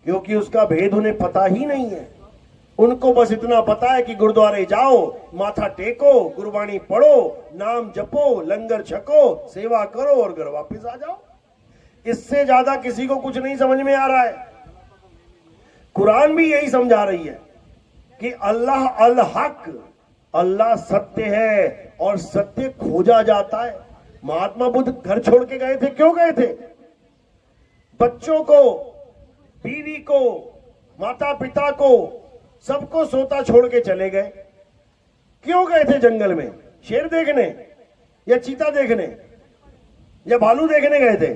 [SPEAKER 1] क्योंकि उसका भेद उन्हें पता ही नहीं है। उनको बस इतना पता है कि गुरुद्वारे जाओ, माथा टेको, गुरबाणी पढ़ो, नाम जपो, लंगर छको, सेवा करो और घर वापस आ जाओ। इससे ज्यादा किसी को कुछ नहीं समझ में आ रहा है। कुरान भी यही समझा रही है कि अल्लाह अल हक, अल्लाह सत्य है और सत्य खोजा जाता है। महात्मा बुद्ध घर छोड़ के गए थे, क्यों गए थे? बच्चों को, बीवी को, माता पिता को, सबको सोता छोड़ के चले गए। क्यों गए थे जंगल में? शेर देखने या चीता देखने या भालू देखने गए थे?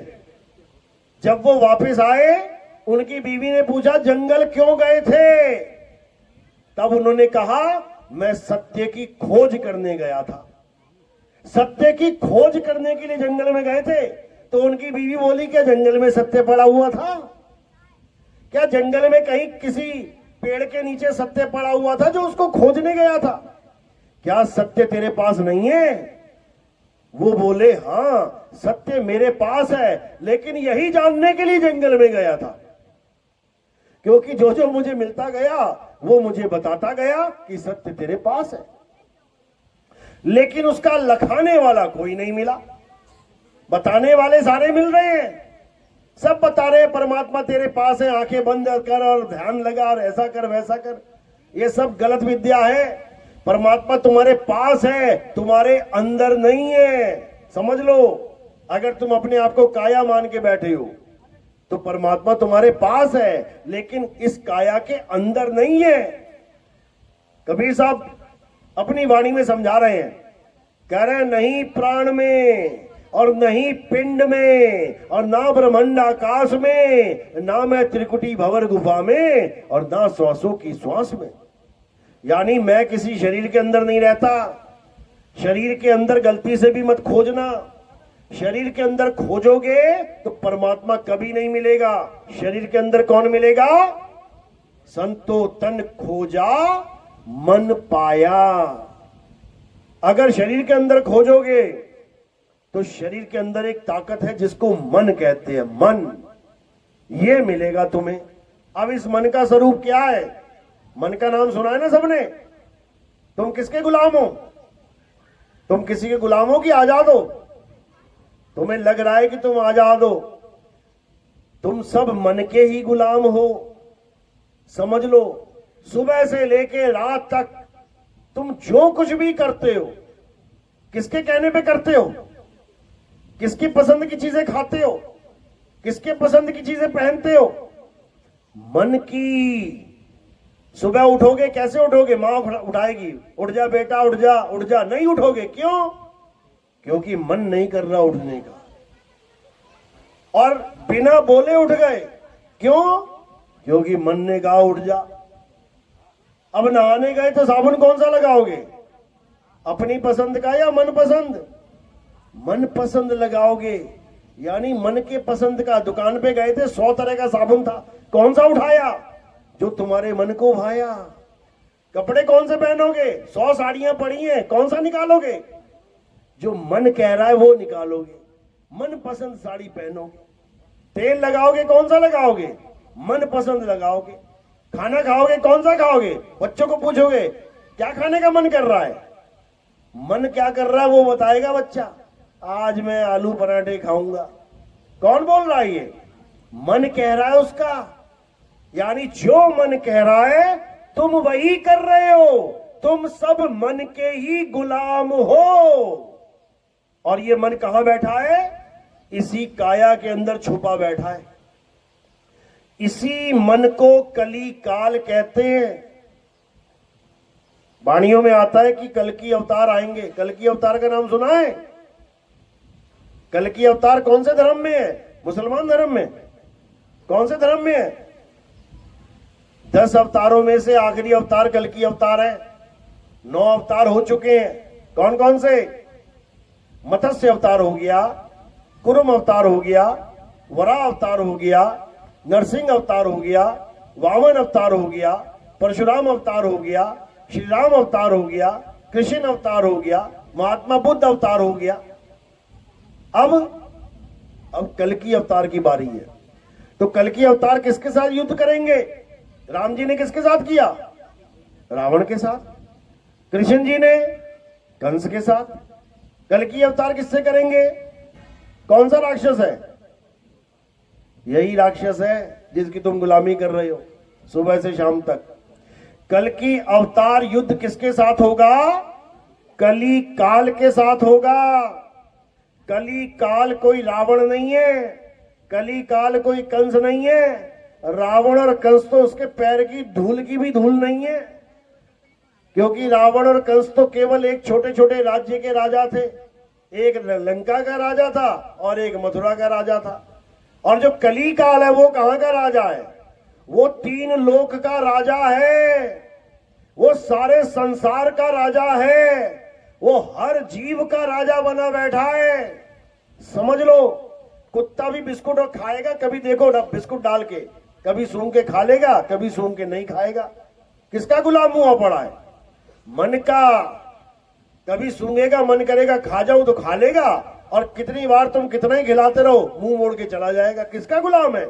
[SPEAKER 1] जब वो वापस आए, उनकी बीवी ने पूछा जंगल क्यों गए थे? तब उन्होंने कहा मैं सत्य की खोज करने गया था। सत्य की खोज करने के लिए जंगल में गए थे। तो उनकी बीवी बोली क्या जंगल में सत्य पड़ा हुआ था? क्या जंगल में कहीं किसी पेड़ के नीचे सत्य पड़ा हुआ था जो उसको खोजने गया था? क्या सत्य तेरे पास नहीं है? वो बोले हां, सत्य मेरे पास है, लेकिन यही जानने के लिए जंगल में गया था, क्योंकि जो जो मुझे मिलता गया वो मुझे बताता गया कि सत्य तेरे पास है, लेकिन उसका लखाने वाला कोई नहीं मिला। बताने वाले सारे मिल रहे हैं, सब बता रहे हैं परमात्मा तेरे पास है, आंखें बंद कर और ध्यान लगा और ऐसा कर वैसा कर। ये सब गलत विद्या है। परमात्मा तुम्हारे पास है, तुम्हारे अंदर नहीं है, समझ लो। अगर तुम अपने आप को काया मान के बैठे हो तो परमात्मा तुम्हारे पास है, लेकिन इस काया के अंदर नहीं है। कबीर साहब अपनी वाणी में समझा रहे हैं, कह रहे हैं नहीं प्राण में और नहीं पिंड में और ना ब्रह्मांड आकाश में, ना मैं त्रिकुटी भंवर गुफा में और ना श्वासों की श्वास में। यानी मैं किसी शरीर के अंदर नहीं रहता। शरीर के अंदर गलती से भी मत खोजना। शरीर के अंदर खोजोगे तो परमात्मा कभी नहीं मिलेगा। शरीर के अंदर कौन मिलेगा? संतो तन खोजा मन पाया। अगर शरीर के अंदर खोजोगे तो शरीर के अंदर एक ताकत है जिसको मन कहते हैं। मन, ये मिलेगा तुम्हें। अब इस मन का स्वरूप क्या है? मन का नाम सुना है ना सबने। तुम किसके गुलाम हो? तुम किसी के गुलाम हो कि आजाद हो? तुम्हें लग रहा है कि तुम आजाद हो, तुम सब मन के ही गुलाम हो। समझ लो, सुबह से लेके रात तक तुम जो कुछ भी करते हो, किसके कहने पे करते हो? किसकी पसंद की चीजें खाते हो? किसके पसंद की चीजें पहनते हो? मन की। सुबह उठोगे, कैसे उठोगे? मां उठाएगी, उठ जा बेटा, उठ जा, उठ जा। नहीं उठोगे। क्यों? क्योंकि मन नहीं कर रहा उठने का, और बिना बोले उठ गए। क्यों? क्योंकि मन ने कहा उठ जा। अब नहाने गए तो साबुन कौन सा लगाओगे? अपनी पसंद का या मन पसंद? मन पसंद लगाओगे। यानी मन के पसंद का। दुकान पे गए थे, 100 तरह का साबुन था, कौन सा उठाया? जो तुम्हारे मन को भाया। कपड़े कौन से पहनोगे? 100 साड़ियां पड़ी हैं, कौन सा निकालोगे? जो मन कह रहा है वो निकालोगे। मन पसंद साड़ी पहनोगे। तेल लगाओगे, कौन सा लगाओगे? मन पसंद लगाओगे। खाना खाओगे, कौन सा खाओगे? बच्चों को पूछोगे क्या खाने का मन कर रहा है? मन क्या कर रहा है वो बताएगा बच्चा। आज मैं आलू पराठे खाऊंगा। कौन बोल रहा है ये? मन कह रहा है उसका। यानी जो मन कह रहा है तुम वही कर रहे हो। तुम सब मन के ही गुलाम हो। और ये मन कहां बैठा है? इसी काया के अंदर छुपा बैठा है। इसी मन को कली काल कहते हैं। वाणियों में आता है कि कल की अवतार आएंगे। कल की अवतार का नाम सुना है? कल की अवतार कौन से धर्म में है? मुसलमान धर्म में। कौन से धर्म में है? 10 अवतारों में से आखिरी अवतार कल की अवतार है। 9 अवतार हो चुके हैं। कौन कौन से? मत्स्य अवतार हो गया, कुर्म अवतार हो गया, वराह अवतार हो गया, नरसिंह अवतार हो गया, वामन अवतार हो गया, परशुराम अवतार हो गया, श्री राम अवतार हो गया, कृष्ण अवतार हो गया, महात्मा बुद्ध अवतार हो गया। अब कल की अवतार की बारी है। तो कल की अवतार किसके साथ युद्ध करेंगे? राम जी ने किसके साथ किया? रावण के साथ। कृष्ण जी ने कंस के साथ। कल की अवतार किससे करेंगे? कौन सा राक्षस है? यही राक्षस है जिसकी तुम गुलामी कर रहे हो सुबह से शाम तक। कल की अवतार युद्ध किसके साथ होगा? कली काल के साथ होगा। कली काल कोई रावण नहीं है, कली काल कोई कंस नहीं है। रावण और कंस तो उसके पैर की धूल की भी धूल नहीं है, क्योंकि रावण और कंस तो केवल एक छोटे छोटे राज्य के राजा थे। एक लंका का राजा था और एक मथुरा का राजा था। और जो कली काल है वो कहां का राजा है? वो 3 लोक का राजा है। वो सारे संसार का राजा है। वो हर जीव का राजा बना बैठा है। समझ लो, कुत्ता भी बिस्कुट और खाएगा, कभी देखो ना बिस्कुट डाल के, कभी सूंघ के खा लेगा, कभी सूंघ के नहीं खाएगा। किसका गुलाम हुआ पड़ा है? मन का। कभी सूंघेगा, मन करेगा खा जाऊं तो खा लेगा, और कितनी बार तुम कितना ही खिलाते रहो मुंह मोड़ के चला जाएगा। किसका गुलाम है?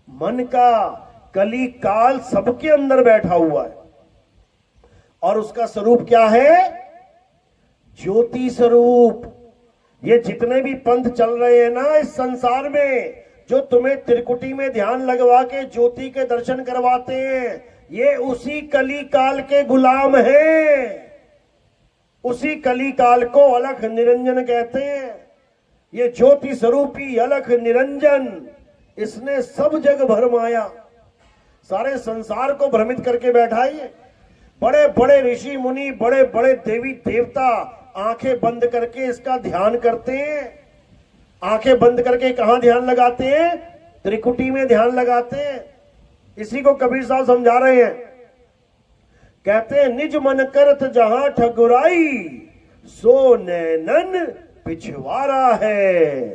[SPEAKER 1] मन का। कली काल सबके अंदर बैठा हुआ है। और उसका स्वरूप क्या है? ज्योति स्वरूप। ये जितने भी पंथ चल रहे हैं ना इस संसार में, जो तुम्हें त्रिकुटी में ध्यान लगवा के ज्योति के दर्शन करवाते हैं, ये उसी कली काल के गुलाम हैं। उसी कली काल को अलख निरंजन कहते हैं। ये ज्योति स्वरूपी अलख निरंजन, इसने सब जग भरमाया, सारे संसार को भ्रमित करके बैठा है। बड़े बड़े ऋषि मुनि, बड़े बड़े देवी देवता आंखें बंद करके इसका ध्यान करते हैं। आंखें बंद करके कहां ध्यान लगाते हैं? त्रिकुटी में ध्यान लगाते हैं। इसी को कबीर साहब समझा रहे हैं। कहते हैं निज मन करत जहां ठकुराई, सो नैनन पिछवारा है,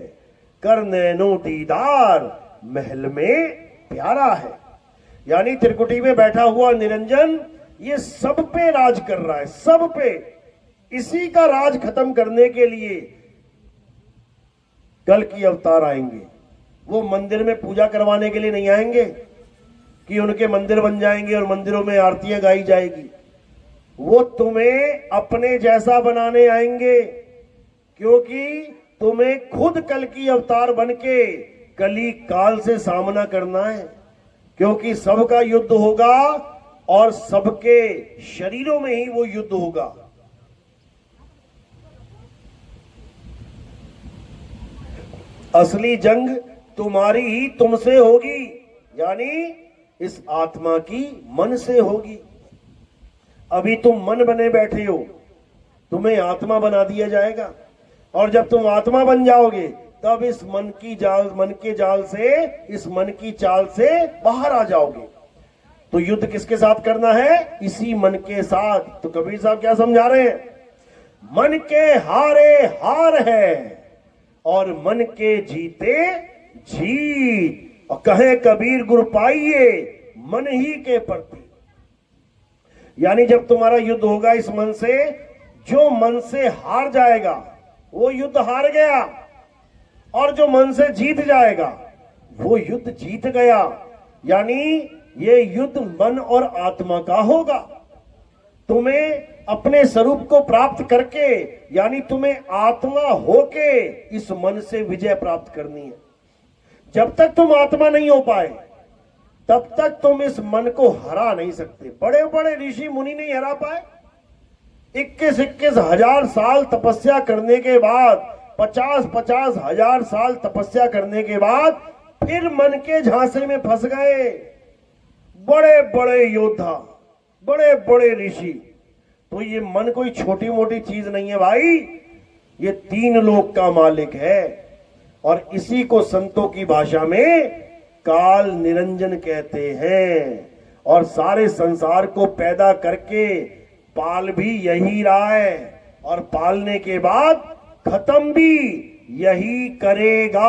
[SPEAKER 1] कर नैनो दीदार महल में प्यारा है। यानी त्रिकुटी में बैठा हुआ निरंजन ये सब पे राज कर रहा है, सब पे। इसी का राज खत्म करने के लिए कल की अवतार आएंगे। वो मंदिर में पूजा करवाने के लिए नहीं आएंगे कि उनके मंदिर बन जाएंगे और मंदिरों में आरतियां गाई जाएगी। वो तुम्हें अपने जैसा बनाने आएंगे, क्योंकि तुम्हें खुद कल की अवतार बनके कली काल से सामना करना है, क्योंकि सबका युद्ध होगा और सबके शरीरों में ही वो युद्ध होगा। असली जंग तुम्हारी ही तुमसे होगी, यानी इस आत्मा की मन से होगी। अभी तुम मन बने बैठे हो, तुम्हें आत्मा बना दिया जाएगा, और जब तुम आत्मा बन जाओगे तब इस मन के जाल से, इस मन की चाल से बाहर आ जाओगे। तो युद्ध किसके साथ करना है? इसी मन के साथ। तो कबीर साहब क्या समझा रहे हैं? मन के हारे हार है और मन के जीते जीत। और कहे कबीर गुरु पाइए मन ही के प्रति। यानी जब तुम्हारा युद्ध होगा इस मन से, जो मन से हार जाएगा वो युद्ध हार गया, और जो मन से जीत जाएगा वो युद्ध जीत गया। यानी ये युद्ध मन और आत्मा का होगा। तुम्हें अपने स्वरूप को प्राप्त करके, यानी तुम्हें आत्मा होके इस मन से विजय प्राप्त करनी है। जब तक तुम आत्मा नहीं हो पाए तब तक तुम इस मन को हरा नहीं सकते। बड़े बड़े ऋषि मुनि नहीं हरा पाए। 21 हजार साल तपस्या करने के बाद, 50 हजार साल तपस्या करने के बाद फिर मन के झांसे में फंस गए बड़े बड़े योद्धा, बड़े बड़े ऋषि। तो ये मन कोई छोटी मोटी चीज नहीं है भाई, ये 3 लोक का मालिक है। और इसी को संतों की भाषा में काल निरंजन कहते हैं। और सारे संसार को पैदा करके पाल भी यही रहा है, और पालने के बाद खत्म भी यही करेगा।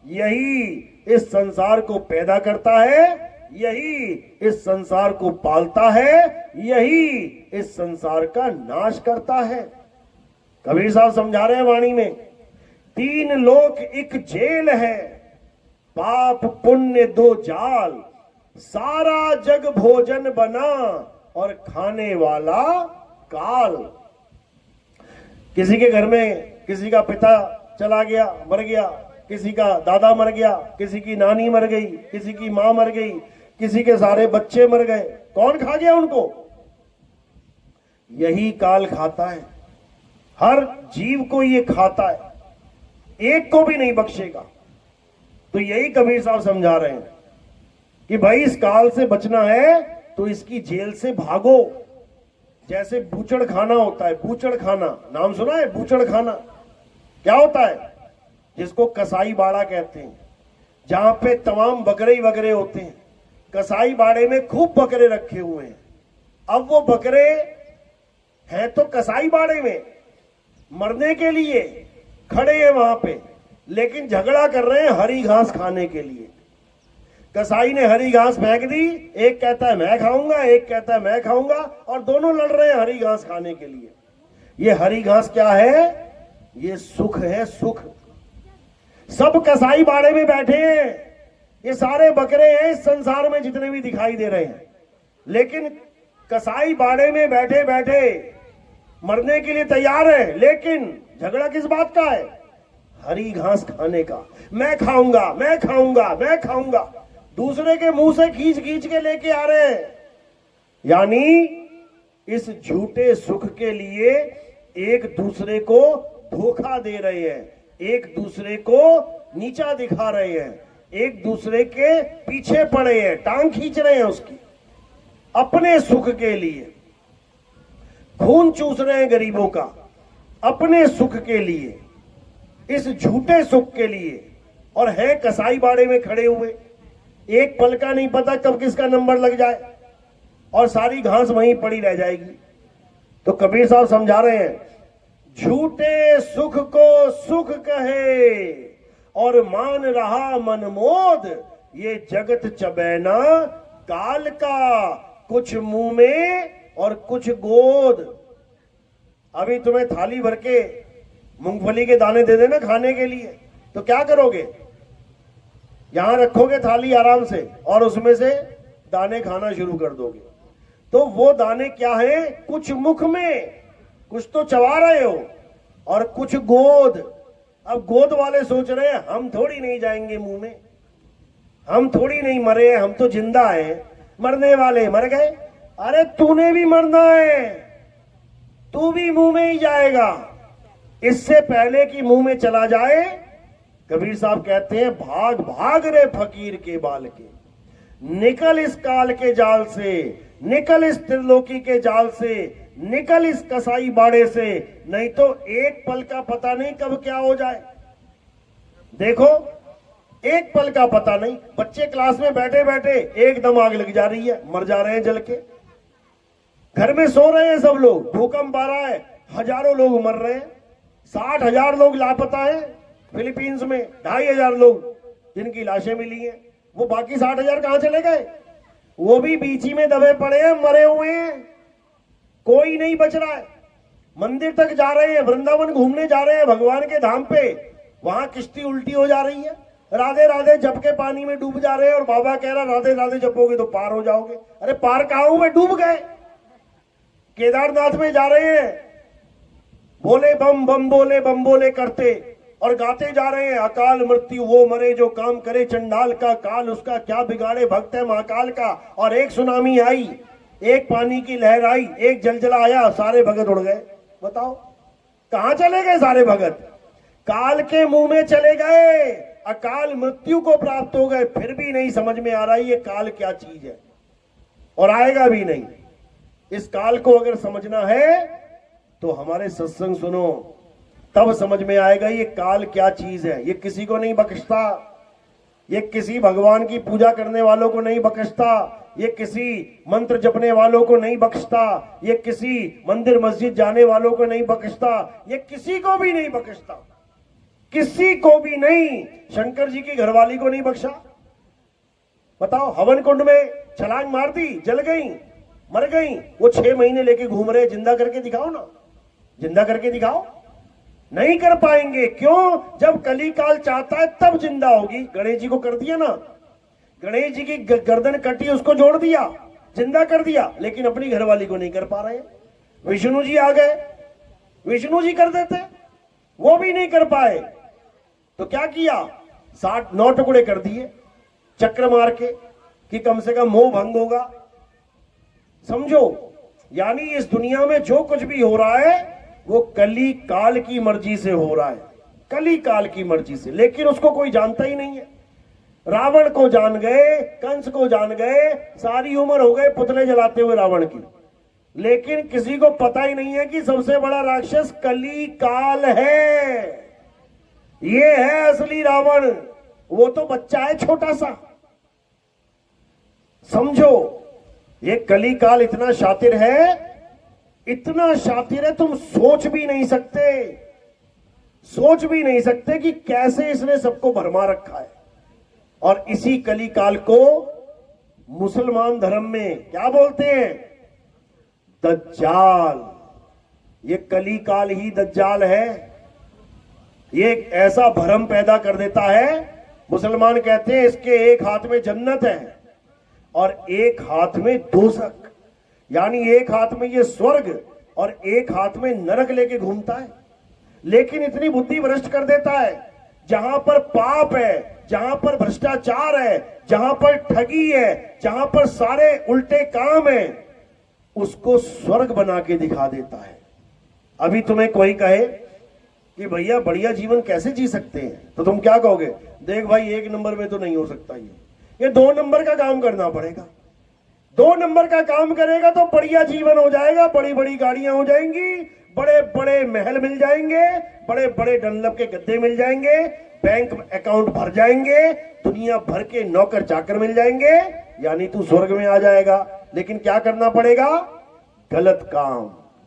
[SPEAKER 1] यही इस संसार को पैदा करता है, यही इस संसार को पालता है, यही इस संसार का नाश करता है। कबीर साहब समझा रहे हैं वाणी में, 3 लोक एक जेल है, पाप पुण्य 2 जाल, सारा जग भोजन बना और खाने वाला काल। किसी के घर में किसी का पिता चला गया, मर गया, किसी का दादा मर गया, किसी की नानी मर गई, किसी की मां मर गई, किसी के सारे बच्चे मर गए। कौन खा गया उनको? यही काल खाता है। हर जीव को ये खाता है, एक को भी नहीं बख्शेगा। तो यही कबीर साहब समझा रहे हैं कि भाई इस काल से बचना है तो इसकी जेल से भागो। जैसे बूचड़ खाना होता है, बूचड़ खाना नाम सुना है? बूचड़ खाना क्या होता है? जिसको कसाई बाड़ा कहते हैं, जहां पे तमाम बकरे वगैरह होते हैं। कसाई बाड़े में खूब बकरे रखे हुए हैं। अब वो बकरे हैं तो कसाई बाड़े में मरने के लिए खड़े हैं वहां पे, लेकिन झगड़ा कर रहे हैं हरी घास खाने के लिए। कसाई ने हरी घास फेंक दी, एक कहता है मैं खाऊंगा, एक कहता है मैं खाऊंगा, और दोनों लड़ रहे हैं हरी घास खाने के लिए। ये हरी घास क्या है? ये सुख है, सुख। सब कसाई बाड़े में बैठे हैं, ये सारे बकरे हैं इस संसार में जितने भी दिखाई दे रहे हैं, लेकिन कसाई बाड़े में बैठे बैठे मरने के लिए तैयार है। लेकिन झगड़ा किस बात का है? हरी घास खाने का। मैं खाऊंगा, मैं खाऊंगा, मैं खाऊंगा, दूसरे के मुंह से खींच खींच के लेके आ रहे हैं। यानी इस झूठे सुख के लिए एक दूसरे को धोखा दे रहे हैं, एक दूसरे को नीचा दिखा रहे हैं, एक दूसरे के पीछे पड़े हैं, टांग खींच रहे हैं उसकी, अपने सुख के लिए खून चूस रहे हैं गरीबों का, अपने सुख के लिए, इस झूठे सुख के लिए। और है कसाई बाड़े में खड़े हुए, एक पल का नहीं पता कब किसका नंबर लग जाए और सारी घास वहीं पड़ी रह जाएगी। तो कबीर साहब समझा रहे हैं, झूठे सुख को सुख कहे और मान रहा मनमोद, ये जगत चबैना काल का, कुछ मुंह में और कुछ गोद। अभी तुम्हें थाली भर के मूंगफली के दाने दे देना खाने के लिए, तो क्या करोगे? यहां रखोगे थाली आराम से और उसमें से दाने खाना शुरू कर दोगे। तो वो दाने क्या है, कुछ मुख में, कुछ तो चबा रहे हो और कुछ गोद। अब गोद वाले सोच रहे हैं हम थोड़ी नहीं जाएंगे मुंह में, हम थोड़ी नहीं मरे, हम तो जिंदा हैं। मरने वाले मर गए, अरे तूने भी मरना है, तू भी मुंह में ही जाएगा। इससे पहले कि मुंह में चला जाए, कबीर साहब कहते हैं भाग भाग रे फकीर के बाल के, निकल इस काल के जाल से, निकल इस त्रिलोकी के जाल से, निकल इस कसाई बाड़े से, नहीं तो एक पल का पता नहीं कब क्या हो जाए। देखो एक पल का पता नहीं, बच्चे क्लास में बैठे बैठे एकदम आग लग जा रही है, मर जा रहे हैं जल के। घर में सो रहे हैं सब लोग, भूकंप आ रहा है, हजारों लोग मर रहे हैं, 60,000 लोग लापता है फिलीपींस में, 2,500 लोग जिनकी लाशें मिली हैं। वो बाकी 60,000 कहां चले गए? वो भी बीची में दबे पड़े हैं, मरे हुए हैं, कोई नहीं बच रहा है। मंदिर तक जा रहे हैं, वृंदावन घूमने जा रहे हैं, भगवान के धाम पे, वहां किश्ती उल्टी हो जा रही है, राधे राधे जप के पानी में डूब जा रहे हैं और बाबा कह रहा राधे राधे जपोगे तो पार हो जाओगे। अरे पार कहां हूं मैं, डूब गए। केदारनाथ में जा रहे हैं, बोले बम बम बोले बम बोले करते और गाते जा रहे हैं, अकाल मृत्यु वो मरे जो काम करे चंडाल का, काल उसका क्या बिगाड़े भक्त है महाकाल का। और एक सुनामी आई, एक पानी की लहर आई, एक जलजला आया, सारे भगत उड़ गए। बताओ कहां चले गए सारे भगत? काल के मुंह में चले गए, अकाल मृत्यु को प्राप्त हो गए। फिर भी नहीं समझ में आ रहा ये काल क्या चीज है, और आएगा भी नहीं। इस काल को अगर समझना है तो हमारे सत्संग सुनो, तब समझ में आएगा ये काल क्या चीज है। ये किसी को नहीं बख्शता, ये किसी भगवान की पूजा करने वालों को नहीं बख्शता, ये किसी मंत्र जपने वालों को नहीं बख्शता, ये किसी मंदिर मस्जिद जाने वालों को नहीं बख्शता, ये किसी को भी नहीं बख्शता, किसी को भी नहीं। शंकर जी की घरवाली को नहीं बख्शा। बताओ, हवन कुंड में छलांग मार दी, जल गई, मर गई, वो 6 महीने लेके घूम रहे, जिंदा करके दिखाओ ना, जिंदा करके दिखाओ। नहीं कर पाएंगे, क्यों? जब कली काल चाहता है तब जिंदा होगी। गणेश जी को कर दिया ना, गणेश जी की गर्दन कटी, उसको जोड़ दिया, जिंदा कर दिया, लेकिन अपनी घरवाली को नहीं कर पा रहे। विष्णु जी आ गए, विष्णु जी कर देते, वो भी नहीं कर पाए। तो क्या किया? 9 टुकड़े कर दिए चक्र मार के, कि कम से कम मोह भंग होगा। समझो, यानी इस दुनिया में जो कुछ भी हो रहा है वो कली काल की मर्जी से हो रहा है, कली काल की मर्जी से। लेकिन उसको कोई जानता ही नहीं है। रावण को जान गए, कंस को जान गए, सारी उम्र हो गए पुतले जलाते हुए रावण की, लेकिन किसी को पता ही नहीं है कि सबसे बड़ा राक्षस कली काल है। ये है असली रावण, वो तो बच्चा है छोटा सा। समझो, ये कली काल इतना शातिर है, इतना शातिर है, तुम सोच भी नहीं सकते, सोच भी नहीं सकते कि कैसे इसने सबको भरमा रखा है। और इसी कली काल को मुसलमान धर्म में क्या बोलते हैं? दज्जाल। ये कली काल ही दज्जाल है। ये ऐसा भ्रम पैदा कर देता है। मुसलमान कहते हैं इसके एक हाथ में जन्नत है और एक हाथ में दोज़ख, यानी एक हाथ में ये स्वर्ग और एक हाथ में नरक लेके घूमता है। लेकिन इतनी बुद्धि भ्रष्ट कर देता है, जहां पर पाप है, जहां पर भ्रष्टाचार है, जहां पर ठगी है, जहां पर सारे उल्टे काम है, उसको स्वर्ग बना के दिखा देता है। अभी तुम्हें कोई कहे कि भैया बढ़िया जीवन कैसे जी सकते हैं, तो तुम क्या कहोगे? देख भाई, 1 नंबर में तो नहीं हो सकता, ये 2 नंबर का काम करना पड़ेगा। 2 नंबर का काम करेगा तो बढ़िया जीवन हो जाएगा, बड़ी बड़ी गाड़ियां हो जाएंगी, बड़े बड़े महल मिल जाएंगे, बड़े बड़े डनलप के गद्दे मिल जाएंगे, बैंक अकाउंट भर जाएंगे, दुनिया भर के नौकर चाकर मिल जाएंगे, यानी तू स्वर्ग में आ जाएगा। लेकिन क्या करना पड़ेगा? गलत काम,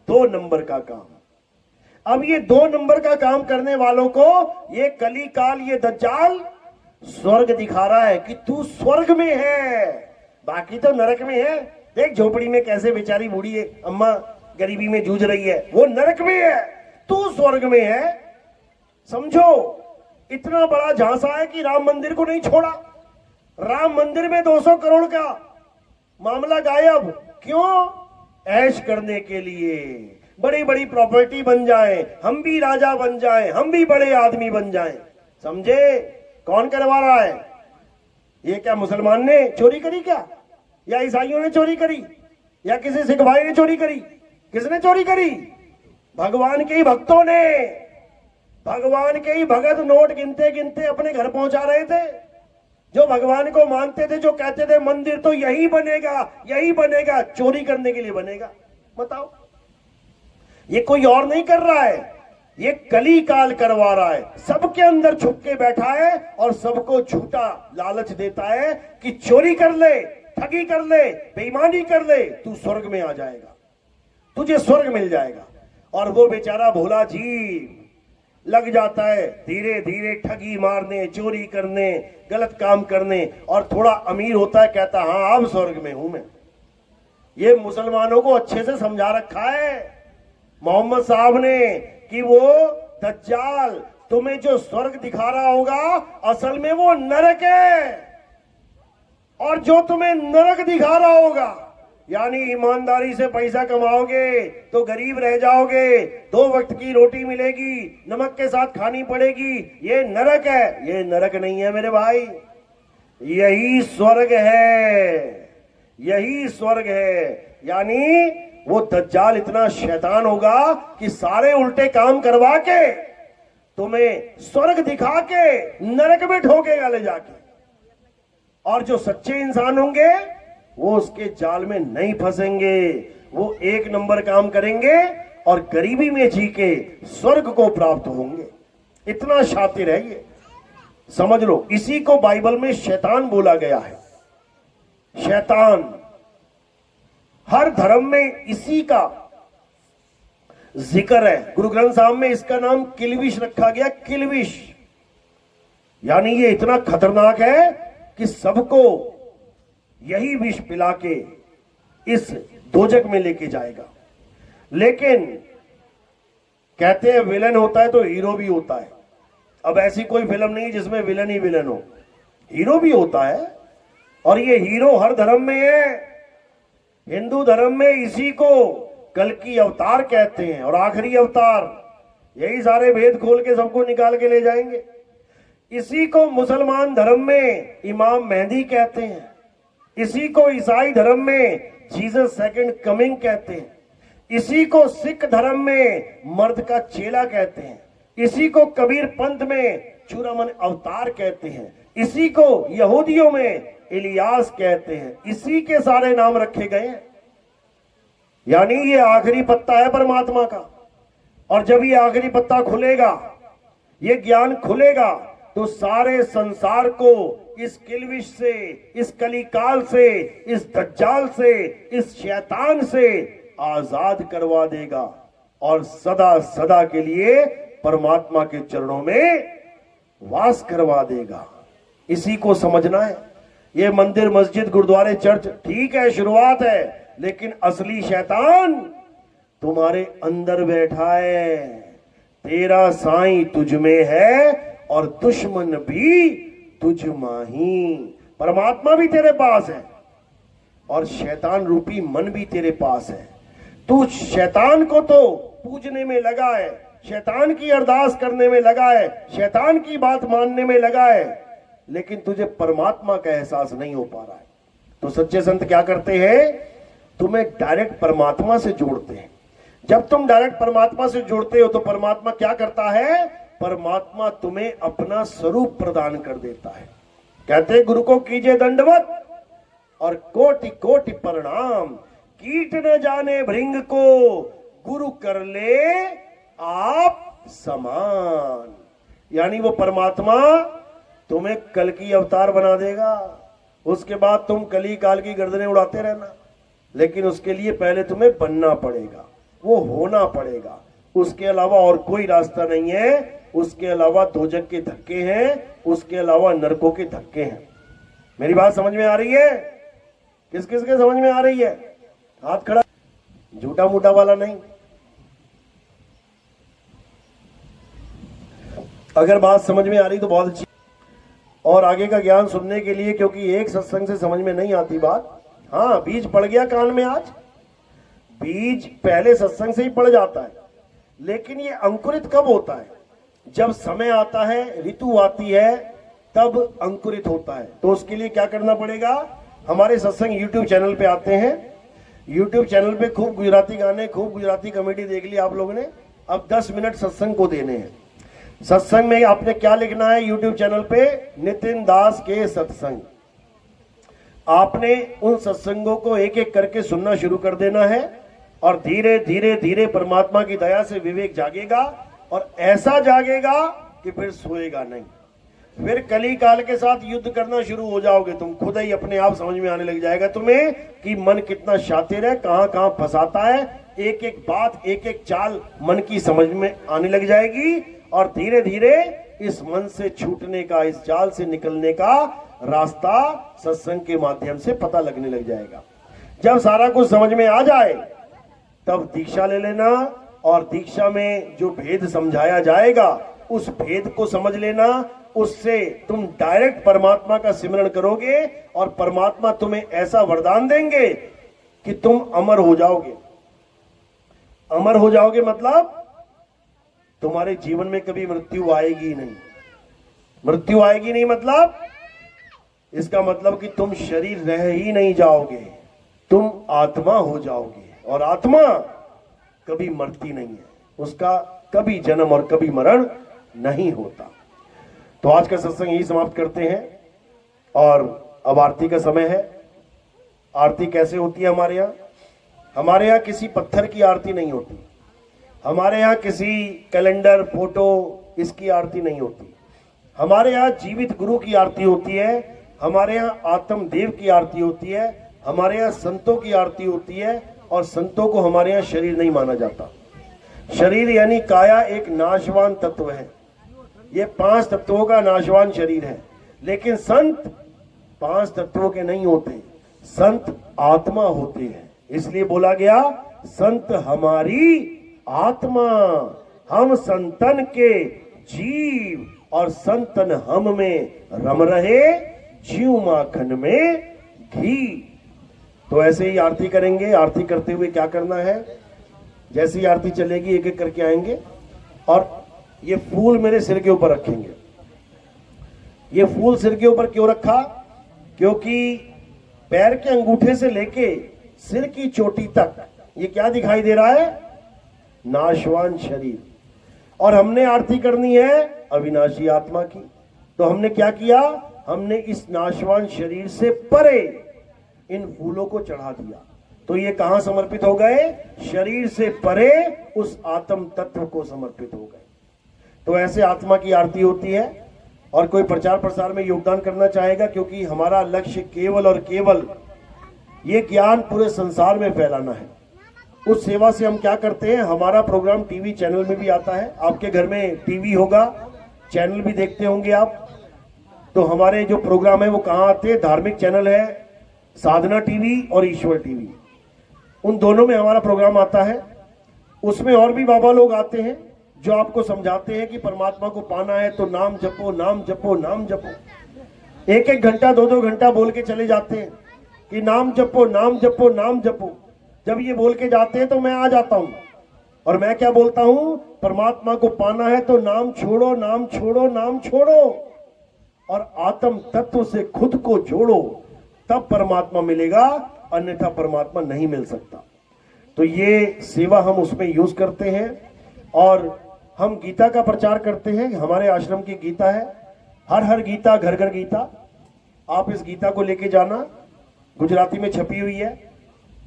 [SPEAKER 1] 2 नंबर का काम। अब ये 2 नंबर का काम करने वालों को ये कली काल, ये दज्जाल स्वर्ग दिखा रहा है कि तू स्वर्ग में है, बाकी तो नरक में है। देख झोपड़ी में कैसे बेचारी बूढ़ी है अम्मा गरीबी में जूझ रही है, वो नरक में है, तू स्वर्ग में है। समझो, इतना बड़ा झांसा है कि राम मंदिर को नहीं छोड़ा, राम मंदिर में 200 करोड़ का मामला गायब। क्यों? ऐश करने के लिए, बड़ी बड़ी प्रॉपर्टी बन जाए, हम भी राजा बन जाए, हम भी बड़े आदमी बन जाए। समझे? कौन करवा रहा है ये? क्या मुसलमान ने चोरी करी क्या, या ईसाइयों ने चोरी करी, या किसी सिख भाई ने चोरी करी? किसने चोरी करी? भगवान के ही भक्तों ने, भगवान के ही भगत नोट गिनते गिनते अपने घर पहुंचा रहे थे। जो भगवान को मानते थे, जो कहते थे मंदिर तो यही बनेगा, यही बनेगा, चोरी करने के लिए बनेगा। बताओ, ये कोई और नहीं कर रहा है, ये कली काल करवा रहा है। सबके अंदर छुप के बैठा है और सबको झूठा लालच देता है कि चोरी कर ले, ठगी कर ले, बेईमानी कर ले, तू स्वर्ग में आ जाएगा, तुझे स्वर्ग मिल जाएगा। और वो बेचारा भोला जीव लग जाता है धीरे धीरे ठगी मारने, चोरी करने, गलत काम करने, और थोड़ा अमीर होता है, कहता हाँ अब स्वर्ग में हूं मैं। ये मुसलमानों को अच्छे से समझा रखा है मोहम्मद साहब ने कि वो दज्जाल तुम्हें जो स्वर्ग दिखा रहा होगा असल में वो नरक है, और जो तुम्हें नरक दिखा रहा होगा, यानी ईमानदारी से पैसा कमाओगे तो गरीब रह जाओगे, 2 वक्त की रोटी मिलेगी, नमक के साथ खानी पड़ेगी, ये नरक है। ये नरक नहीं है मेरे भाई, यही स्वर्ग है, यही स्वर्ग है। यानी वो दज्जाल इतना शैतान होगा कि सारे उल्टे काम करवा के तुम्हें स्वर्ग दिखा के नरक में ठोकेगा ले जाके। और जो सच्चे इंसान होंगे वो उसके जाल में नहीं फंसेंगे, वो 1 नंबर काम करेंगे और गरीबी में जी के स्वर्ग को प्राप्त होंगे। इतना शातिर है ये, समझ लो। इसी को बाइबल में शैतान बोला गया है। शैतान हर धर्म में इसी का जिक्र है। गुरु ग्रंथ साहब में इसका नाम किलविश रखा गया, किलविश। यानी ये इतना खतरनाक है कि सबको यही विष पिला के इस दोजक में लेके जाएगा। लेकिन कहते हैं विलन होता है तो हीरो भी होता है। अब ऐसी कोई फिल्म नहीं जिसमें विलन ही विलन हो, हीरो भी होता है। और ये हीरो हर धर्म में है। हिंदू धर्म में इसी को कल्कि अवतार कहते हैं, और आखिरी अवतार, यही सारे भेद खोल के सबको निकाल के ले जाएंगे। इसी को मुसलमान धर्म में इमाम मेहदी कहते हैं, इसी को ईसाई धर्म में जीसस सेकंड कमिंग कहते हैं, इसी को सिख धर्म में मर्द का चेला कहते हैं, इसी को कबीर पंथ में चूड़ामन अवतार कहते हैं, इसी को यहूदियों में इलियास कहते हैं। इसी के सारे नाम रखे गए हैं। यानी ये आखिरी पत्ता है परमात्मा का। और जब ये आखिरी पत्ता खुलेगा, ये ज्ञान खुलेगा, तो सारे संसार को इस किलविश से, इस कलिकाल से, इस दज्जाल से, इस शैतान से आजाद करवा देगा और सदा सदा के लिए परमात्मा के चरणों में वास करवा देगा। इसी को समझना है। ये मंदिर, मस्जिद, गुरुद्वारे, चर्च ठीक है, शुरुआत है, लेकिन असली शैतान तुम्हारे अंदर बैठा है। तेरा साईं तुझ में है और दुश्मन भी तुझ माही। परमात्मा भी तेरे पास है और शैतान रूपी मन भी तेरे पास है। तू शैतान को तो पूजने में लगा है, शैतान की अरदास करने में लगा है, शैतान की बात मानने में लगा है, लेकिन तुझे परमात्मा का एहसास नहीं हो पा रहा है। तो सच्चे संत क्या करते हैं? तुम्हें डायरेक्ट परमात्मा से जोड़ते हैं। जब तुम डायरेक्ट परमात्मा से जुड़ते हो तो परमात्मा क्या करता है? परमात्मा तुम्हें अपना स्वरूप प्रदान कर देता है। कहते गुरु को कीजिए दंडवत और कोटि कोटि प्रणाम, कीट न जाने भृंग को गुरु कर ले आप समान। यानी वो परमात्मा तुम्हें कल की अवतार बना देगा, उसके बाद तुम कली काल की गर्दनें उड़ाते रहना, लेकिन उसके लिए पहले तुम्हें बनना पड़ेगा, वो होना पड़ेगा। उसके अलावा और कोई रास्ता नहीं है। उसके अलावा दोजक के धक्के हैं, उसके अलावा नरकों के धक्के हैं। मेरी बात समझ में आ रही है? किस किस के समझ में आ रही है? हाथ खड़ा, झूठा मूठा वाला नहीं। अगर बात समझ में आ रही तो बहुत अच्छी। और आगे का ज्ञान सुनने के लिए, क्योंकि एक सत्संग से समझ में नहीं आती बात। हाँ, बीज पड़ गया कान में, आज बीज पहले सत्संग से ही पड़ जाता है, लेकिन ये अंकुरित कब होता है? जब समय आता है, ऋतु आती है, तब अंकुरित होता है। तो उसके लिए क्या करना पड़ेगा? हमारे सत्संग YouTube चैनल पे आते हैं। YouTube चैनल पे खूब गुजराती गाने, खूब गुजराती कॉमेडी देख ली आप लोगों ने। अब 10 मिनट सत्संग को देने हैं। सत्संग में आपने क्या लिखना है YouTube चैनल पे? नितिन दास के सत्संग। आपने उन सत्संगों को एक एक करके सुनना शुरू कर देना है और धीरे धीरे धीरे परमात्मा की दया से विवेक जागेगा और ऐसा जागेगा कि फिर सोएगा नहीं। फिर कली काल के साथ युद्ध करना शुरू हो जाओगे। तुम खुद ही अपने आप समझ में आने लग जाएगा तुम्हें कि मन कितना शातिर है, कहां कहां फंसाता है। एक एक बात, एक एक चाल मन की समझ में आने लग जाएगी और धीरे धीरे इस मन से छूटने का, इस जाल से निकलने का रास्ता सत्संग के माध्यम से पता लगने लग जाएगा। जब सारा कुछ समझ में आ जाए तब दीक्षा ले लेना और दीक्षा में जो भेद समझाया जाएगा उस भेद को समझ लेना। उससे तुम डायरेक्ट परमात्मा का सिमरण करोगे और परमात्मा तुम्हें ऐसा वरदान देंगे कि तुम अमर हो जाओगे। अमर हो जाओगे मतलब तुम्हारे जीवन में कभी मृत्यु आएगी नहीं। मृत्यु आएगी नहीं मतलब इसका मतलब कि तुम शरीर रह ही नहीं जाओगे, तुम आत्मा हो जाओगे। और आत्मा कभी मरती नहीं है, उसका कभी जन्म और कभी मरण नहीं होता। तो आज का सत्संग यही समाप्त करते हैं और अब आरती का समय है। आरती कैसे होती है हमारे यहाँ? हमारे यहाँ किसी पत्थर की आरती नहीं होती, हमारे यहाँ किसी कैलेंडर, फोटो, इसकी आरती नहीं होती। हमारे यहाँ जीवित गुरु की आरती होती है, हमारे यहाँ आत्मदेव की आरती होती है, हमारे यहाँ संतों की आरती होती है। और संतों को हमारे यहाँ शरीर नहीं माना जाता। शरीर यानी काया एक नाशवान तत्व है, ये 5 तत्वों का नाशवान शरीर है। लेकिन संत 5 तत्वों के नहीं होते, संत आत्मा होते हैं। इसलिए बोला गया संत हमारी आत्मा, हम संतन के जीव और संतन हम में रम रहे, जीव माखन में घी। तो ऐसे ही आरती करेंगे। आरती करते हुए क्या करना है? जैसे ही आरती चलेगी एक एक करके आएंगे और ये फूल मेरे सिर के ऊपर रखेंगे। ये फूल सिर के ऊपर क्यों रखा? क्योंकि पैर के अंगूठे से लेके सिर की चोटी तक ये क्या दिखाई दे रहा है? नाशवान शरीर। और हमने आरती करनी है अविनाशी आत्मा की। तो हमने क्या किया? हमने इस नाशवान शरीर से परे इन फूलों को चढ़ा दिया। तो ये कहां समर्पित हो गए? शरीर से परे उस आत्म तत्व को समर्पित हो गए। तो ऐसे आत्मा की आरती होती है। और कोई प्रचार प्रसार में योगदान करना चाहेगा, क्योंकि हमारा लक्ष्य केवल और केवल ये ज्ञान पूरे संसार में फैलाना है। उस सेवा से हम क्या करते हैं? हमारा प्रोग्राम टीवी चैनल में भी आता है। आपके घर में टीवी होगा, चैनल भी देखते होंगे आप। तो हमारे जो प्रोग्राम है वो कहाँ आते हैं? धार्मिक चैनल है साधना टीवी और ईश्वर टीवी, उन दोनों में हमारा प्रोग्राम आता है। उसमें और भी बाबा लोग आते हैं जो आपको समझाते हैं कि परमात्मा को पाना है तो नाम जपो, नाम जपो, नाम जपो। 1-1 घंटा 2-2 घंटा बोल के चले जाते हैं कि नाम जपो, नाम जपो, नाम जपो। जब ये बोल के जाते हैं तो मैं आ जाता हूं और मैं क्या बोलता हूं? परमात्मा को पाना है तो नाम छोड़ो, नाम छोड़ो, नाम छोड़ो और आत्म तत्व से खुद को जोड़ो, तब परमात्मा मिलेगा, अन्यथा परमात्मा नहीं मिल सकता। तो ये सेवा हम उसमें यूज करते हैं। और हम गीता का प्रचार करते हैं। हमारे आश्रम की गीता है, हर हर गीता घर घर गीता। आप इस गीता को लेके जाना, गुजराती में छपी हुई है।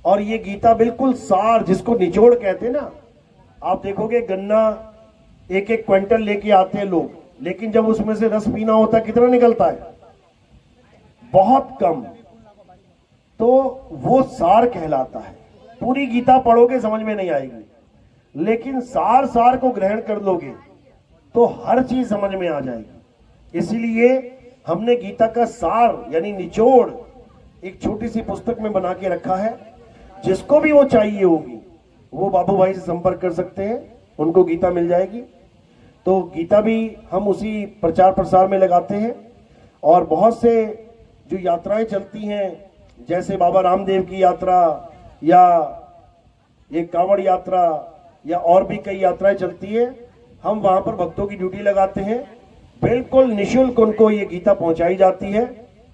[SPEAKER 1] और ये गीता बिल्कुल सार, जिसको निचोड़ कहते हैं ना। आप देखोगे गन्ना 1-1 क्विंटल लेके आते हैं लोग, लेकिन जब उसमें से रस पीना होता है कितना निकलता है? बहुत कम। तो वो सार कहलाता है। पूरी गीता पढ़ोगे समझ में नहीं आएगी, लेकिन सार सार को ग्रहण कर लोगे तो हर चीज समझ में आ जाएगी। इसीलिए हमने गीता का सार यानी निचोड़ एक छोटी सी पुस्तक में बना के रखा है। जिसको भी वो चाहिए होगी वो बाबू भाई से संपर्क कर सकते हैं, उनको गीता मिल जाएगी। तो गीता भी हम उसी प्रचार प्रसार में लगाते हैं। और बहुत से जो यात्राएं चलती हैं, जैसे बाबा रामदेव की यात्रा या ये कांवड़ यात्रा या और भी कई यात्राएं चलती है, हम वहां पर भक्तों की ड्यूटी लगाते हैं। बिल्कुल निशुल्क उनको ये गीता पहुंचाई जाती है।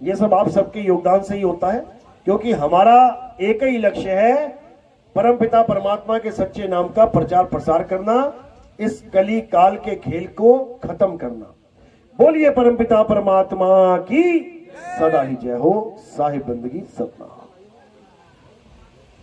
[SPEAKER 1] ये सब आप सबके योगदान से ही होता है, क्योंकि हमारा एक ही लक्ष्य है, परमपिता परमात्मा के सच्चे नाम का प्रचार प्रसार करना, इस कली काल के खेल को खत्म करना। बोलिए परमपिता परमात्मा की सदा ही जय हो। साहिब बंदगी सतना।